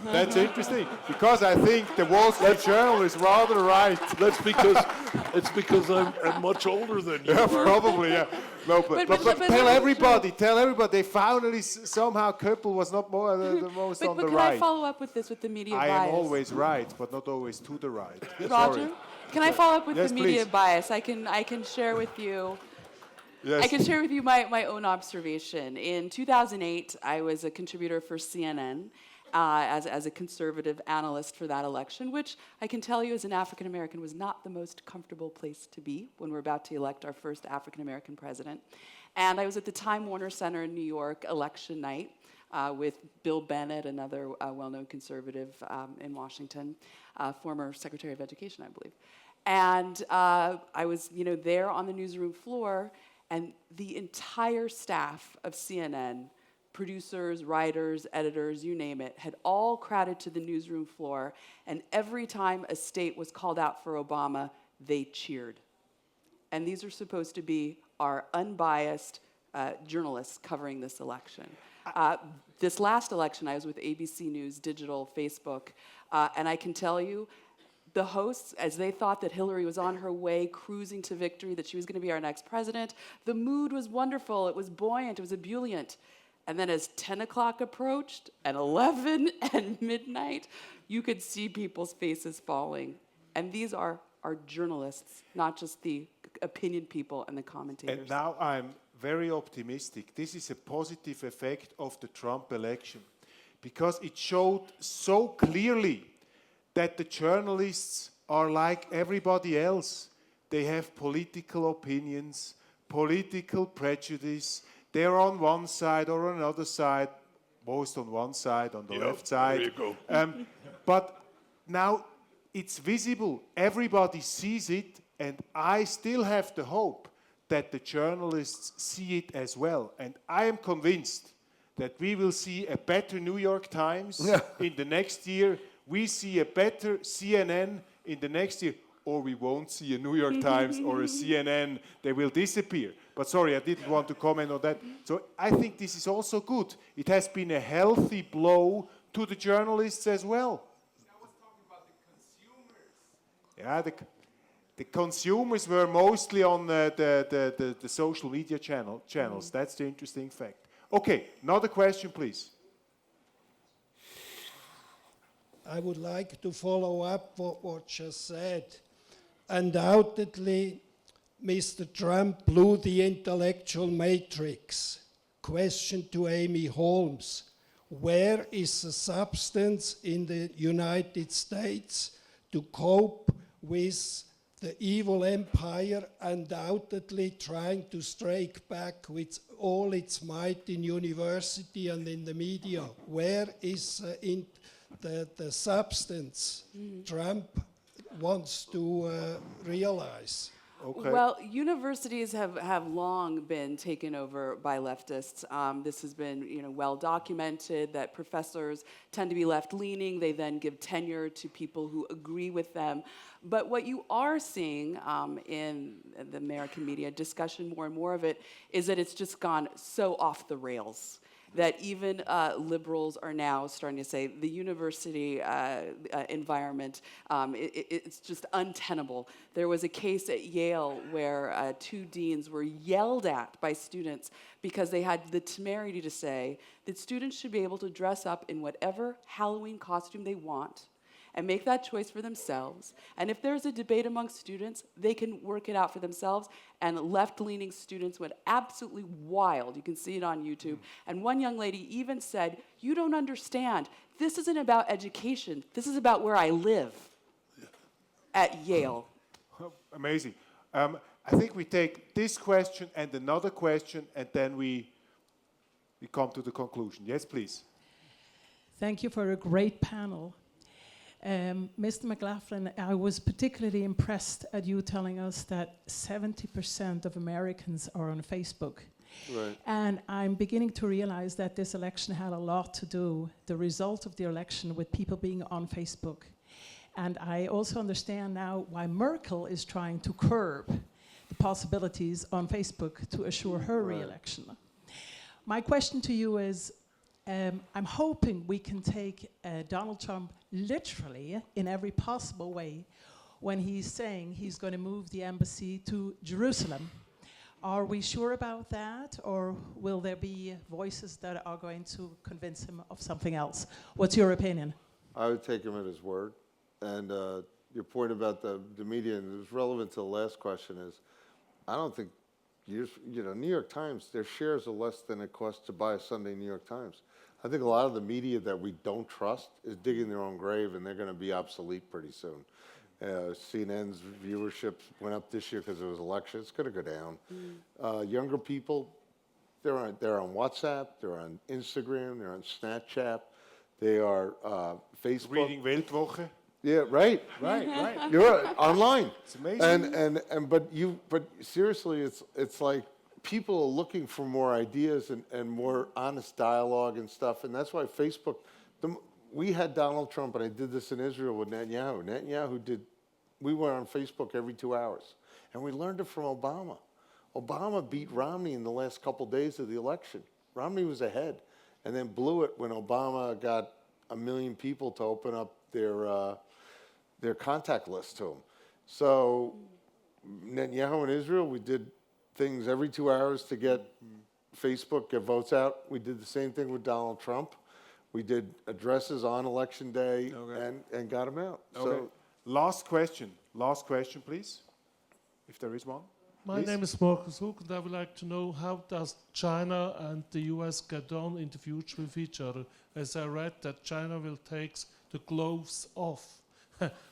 That's interesting, because I think the Wall Street Journal is rather right. That's because I'm much older than you Yeah, are. probably, yeah. No, but But tell everybody, they finally somehow Köppel was not more the most on But the can right. I follow up with this with the media I bias? am always right, but not always to the right. Roger, Sorry. can I follow up with Yes, the media please. bias? I can share with you. Yes. I can share with you my own observation. In 2008, I was a contributor for CNN as a conservative analyst for that election, which I can tell you as an African American was not the most comfortable place to be when we're about to elect our first African American president. And I was at the Time Warner Center in New York election night with Bill Bennett, another well-known conservative in Washington, former Secretary of Education, I believe. And I was there on the newsroom floor, and the entire staff of CNN, producers, writers, editors, you name it, had all crowded to the newsroom floor, and every time a state was called out for Obama, they cheered. And these are supposed to be our unbiased journalists covering this election. This last election, I was with ABC News, Digital, Facebook, and I can tell you, the hosts, as they thought that Hillary was on her way, cruising to victory, that she was going to be our next president, the mood was wonderful, it was buoyant, it was ebullient. And then as 10 o'clock approached, and 11 and midnight, you could see people's faces falling. And these are are journalists, not just the opinion people and the commentators. And now I'm very optimistic. This is a positive effect of the Trump election because it showed so clearly that the journalists are like everybody else. They have political opinions, political prejudice. They're on one side or on another side, most on one side, on the left side. There you go. But now it's visible. Everybody sees it, and I still have the hope that the journalists see it as well. And I am convinced that we will see a better New York Times in the next year. We see a better CNN in the next year, or we won't see a New York Times or a CNN. They will disappear. But sorry, I didn't want to comment on that. So I think this is also good. It has been a healthy blow to the journalists as well. I was talking about the consumers. Yeah, the consumers were mostly on the social media channels. That's the interesting fact. Okay, another question, please. I would like to follow up what was just said. Undoubtedly, Mr. Trump blew the intellectual matrix. Question to Amy Holmes. Where is the substance in the United States to cope with the evil empire undoubtedly trying to strike back with all its might in university and in the media? Where is the substance Trump wants to realize? Okay. Well, universities have long been taken over by leftists. This has been well documented that professors tend to be left-leaning. They then give tenure to people who agree with them. But what you are seeing in the American media discussion, more and more of it, is that it's just gone so off the rails that even liberals are now starting to say the university environment, it's just untenable. There was a case at Yale where 2 deans were yelled at by students because they had the temerity to say that students should be able to dress up in whatever Halloween costume they want and make that choice for themselves. And if there's a debate among students, they can work it out for themselves. And left-leaning students went absolutely wild. You can see it on YouTube. And one young lady even said, "You don't understand. This isn't about education. This is about where I live." At Yale. Amazing. I think we take this question and another question, and then we come to the conclusion. Yes, please. Thank you for a great panel. Mr. McLaughlin, I was particularly impressed at you telling us that 70% of Americans are on Facebook. Right. And I'm beginning to realize that this election had a lot to do, the result of the election, with people being on Facebook. And I also understand now why Merkel is trying to curb the possibilities on Facebook to assure her re-election. My question to you is, I'm hoping we can take Donald Trump literally in every possible way when he's saying he's going to move the embassy to Jerusalem. Are we sure about that, or will there be voices that are going to convince him of something else? What's your opinion? I would take him at his word. And your point about the media, and it was relevant to the last question, is I don't think, New York Times, their shares are less than it costs to buy a Sunday New York Times. I think a lot of the media that we don't trust is digging their own grave, and they're going to be obsolete pretty soon. CNN's viewership went up this year because it was election. It's going to go down. Younger people, they're on WhatsApp, they're on Instagram, they're on Snapchat, they are Facebook. Reading Weltwoche. Yeah, right. You're right, online. It's amazing. But seriously, it's like people are looking for more ideas and more honest dialogue and stuff, and that's why Facebook. We had Donald Trump, and I did this in Israel with Netanyahu. We were on Facebook every 2 hours, and we learned it from Obama. Obama beat Romney in the last couple days of the election. Romney was ahead, and then blew it when Obama got 1 million people to open up their contact list to him. So Netanyahu in Israel, we did things every 2 hours to get Facebook, get votes out. We did the same thing with Donald Trump. We did addresses on election day and got him out. Okay. So last question. Last question, please, if there is one. My Please. name is Marcus Hook, and I would like to know, how does China and the US get on in the future with each other? As I read that China will take the gloves off.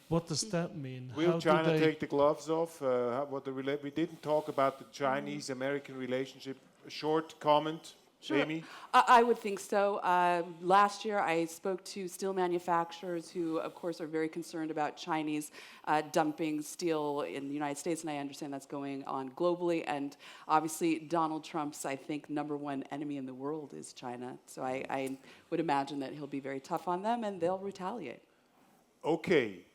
What does that mean? Will How do China they- take the gloves off? We didn't talk about the Chinese-American relationship. A short comment, Amy? I would think so. Last year, I spoke to steel manufacturers who, of course, are very concerned about Chinese dumping steel in the United States, and I understand that's going on globally. And obviously, Donald Trump's, I think, #1 enemy in the world is China. So I would imagine that he'll be very tough on them, and they'll retaliate. Okay.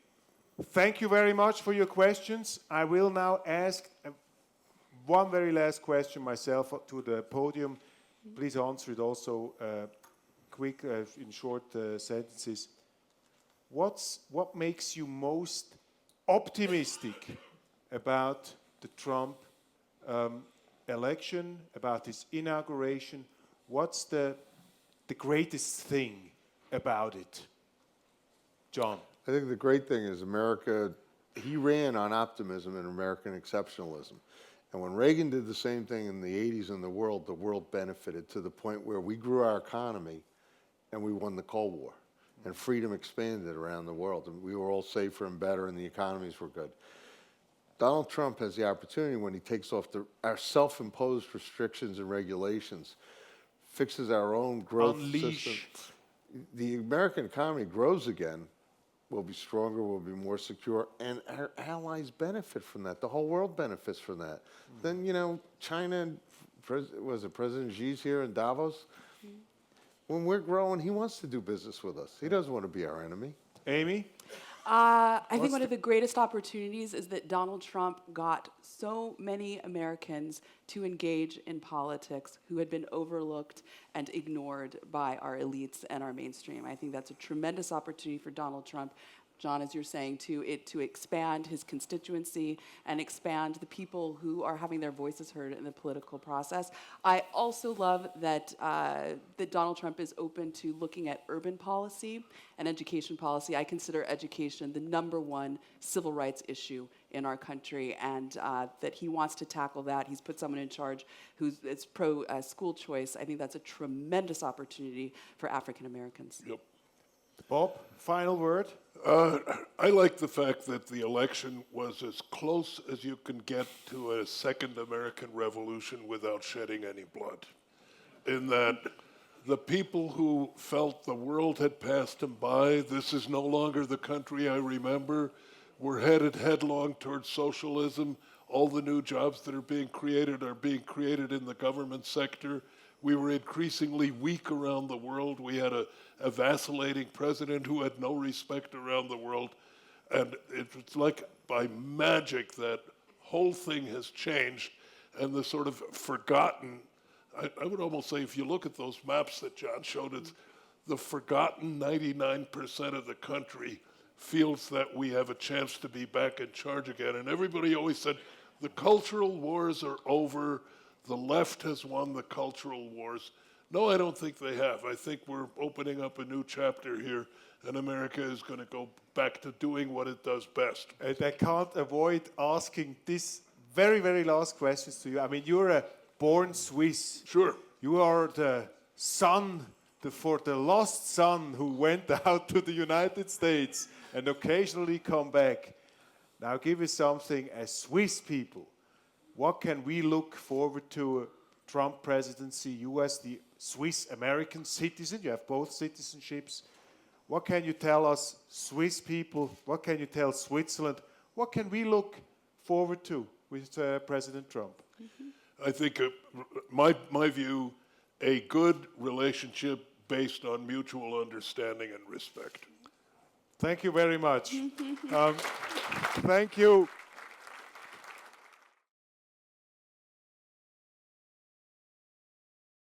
Thank you very much for your questions. I will now ask one very last question myself to the podium. Please answer it also quick, in short sentences. What makes you most optimistic about the Trump election, about his inauguration? What's the greatest thing about it? John? I think the great thing is America, he ran on optimism and American exceptionalism. And when Reagan did the same thing in the 80s in the world benefited to the point where we grew our economy and we won the Cold War. And freedom expanded around the world. And we were all safer and better and the economies were good. Donald Trump has the opportunity, when he takes off our self-imposed restrictions and regulations, fixes our own growth system. The American economy grows again. We'll be stronger, we'll be more secure, and our allies benefit from that. The whole world benefits from that. Then, China, was it President Xi's here in Davos? When we're growing, he wants to do business with us. He doesn't want to be our enemy. Amy? I think one of the greatest opportunities is that Donald Trump got so many Americans to engage in politics who had been overlooked and ignored by our elites and our mainstream. I think that's a tremendous opportunity for Donald Trump, John, as you're saying, to expand his constituency and expand the people who are having their voices heard in the political process. I also love that that Donald Trump is open to looking at urban policy and education policy. I consider education the #1 civil rights issue in our country, and that he wants to tackle that. He's put someone in charge who's pro school choice. I think that's a tremendous opportunity for African Americans. Yep. Bob, final word? I like the fact that the election was as close as you can get to a second American Revolution without shedding any blood. In that the people who felt the world had passed them by, this is no longer the country I remember, were headed headlong towards socialism. All the new jobs that are being created in the government sector. We were increasingly weak around the world. We had a vacillating president who had no respect around the world. And it's like by magic that whole thing has changed. And the sort of forgotten, I would almost say, if you look at those maps that John showed, it's the forgotten 99% of the country feels that we have a chance to be back in charge again. And everybody always said, the cultural wars are over. The left has won the cultural wars. No, I don't think they have. I think we're opening up a new chapter here, and America is going to go back to doing what it does best. And I can't avoid asking this very, very last questions to you. I mean, you're a born Swiss. Sure. You are the son, the lost son who went out to the United States and occasionally come back. Now give us something as Swiss people. What can we look forward to? Trump presidency, US, the Swiss-American citizen, you have both citizenships. What can you tell us, Swiss people? What can you tell Switzerland? What can we look forward to with President Trump? I think, my view, a good relationship based on mutual understanding and respect. Thank you very much. Thank you.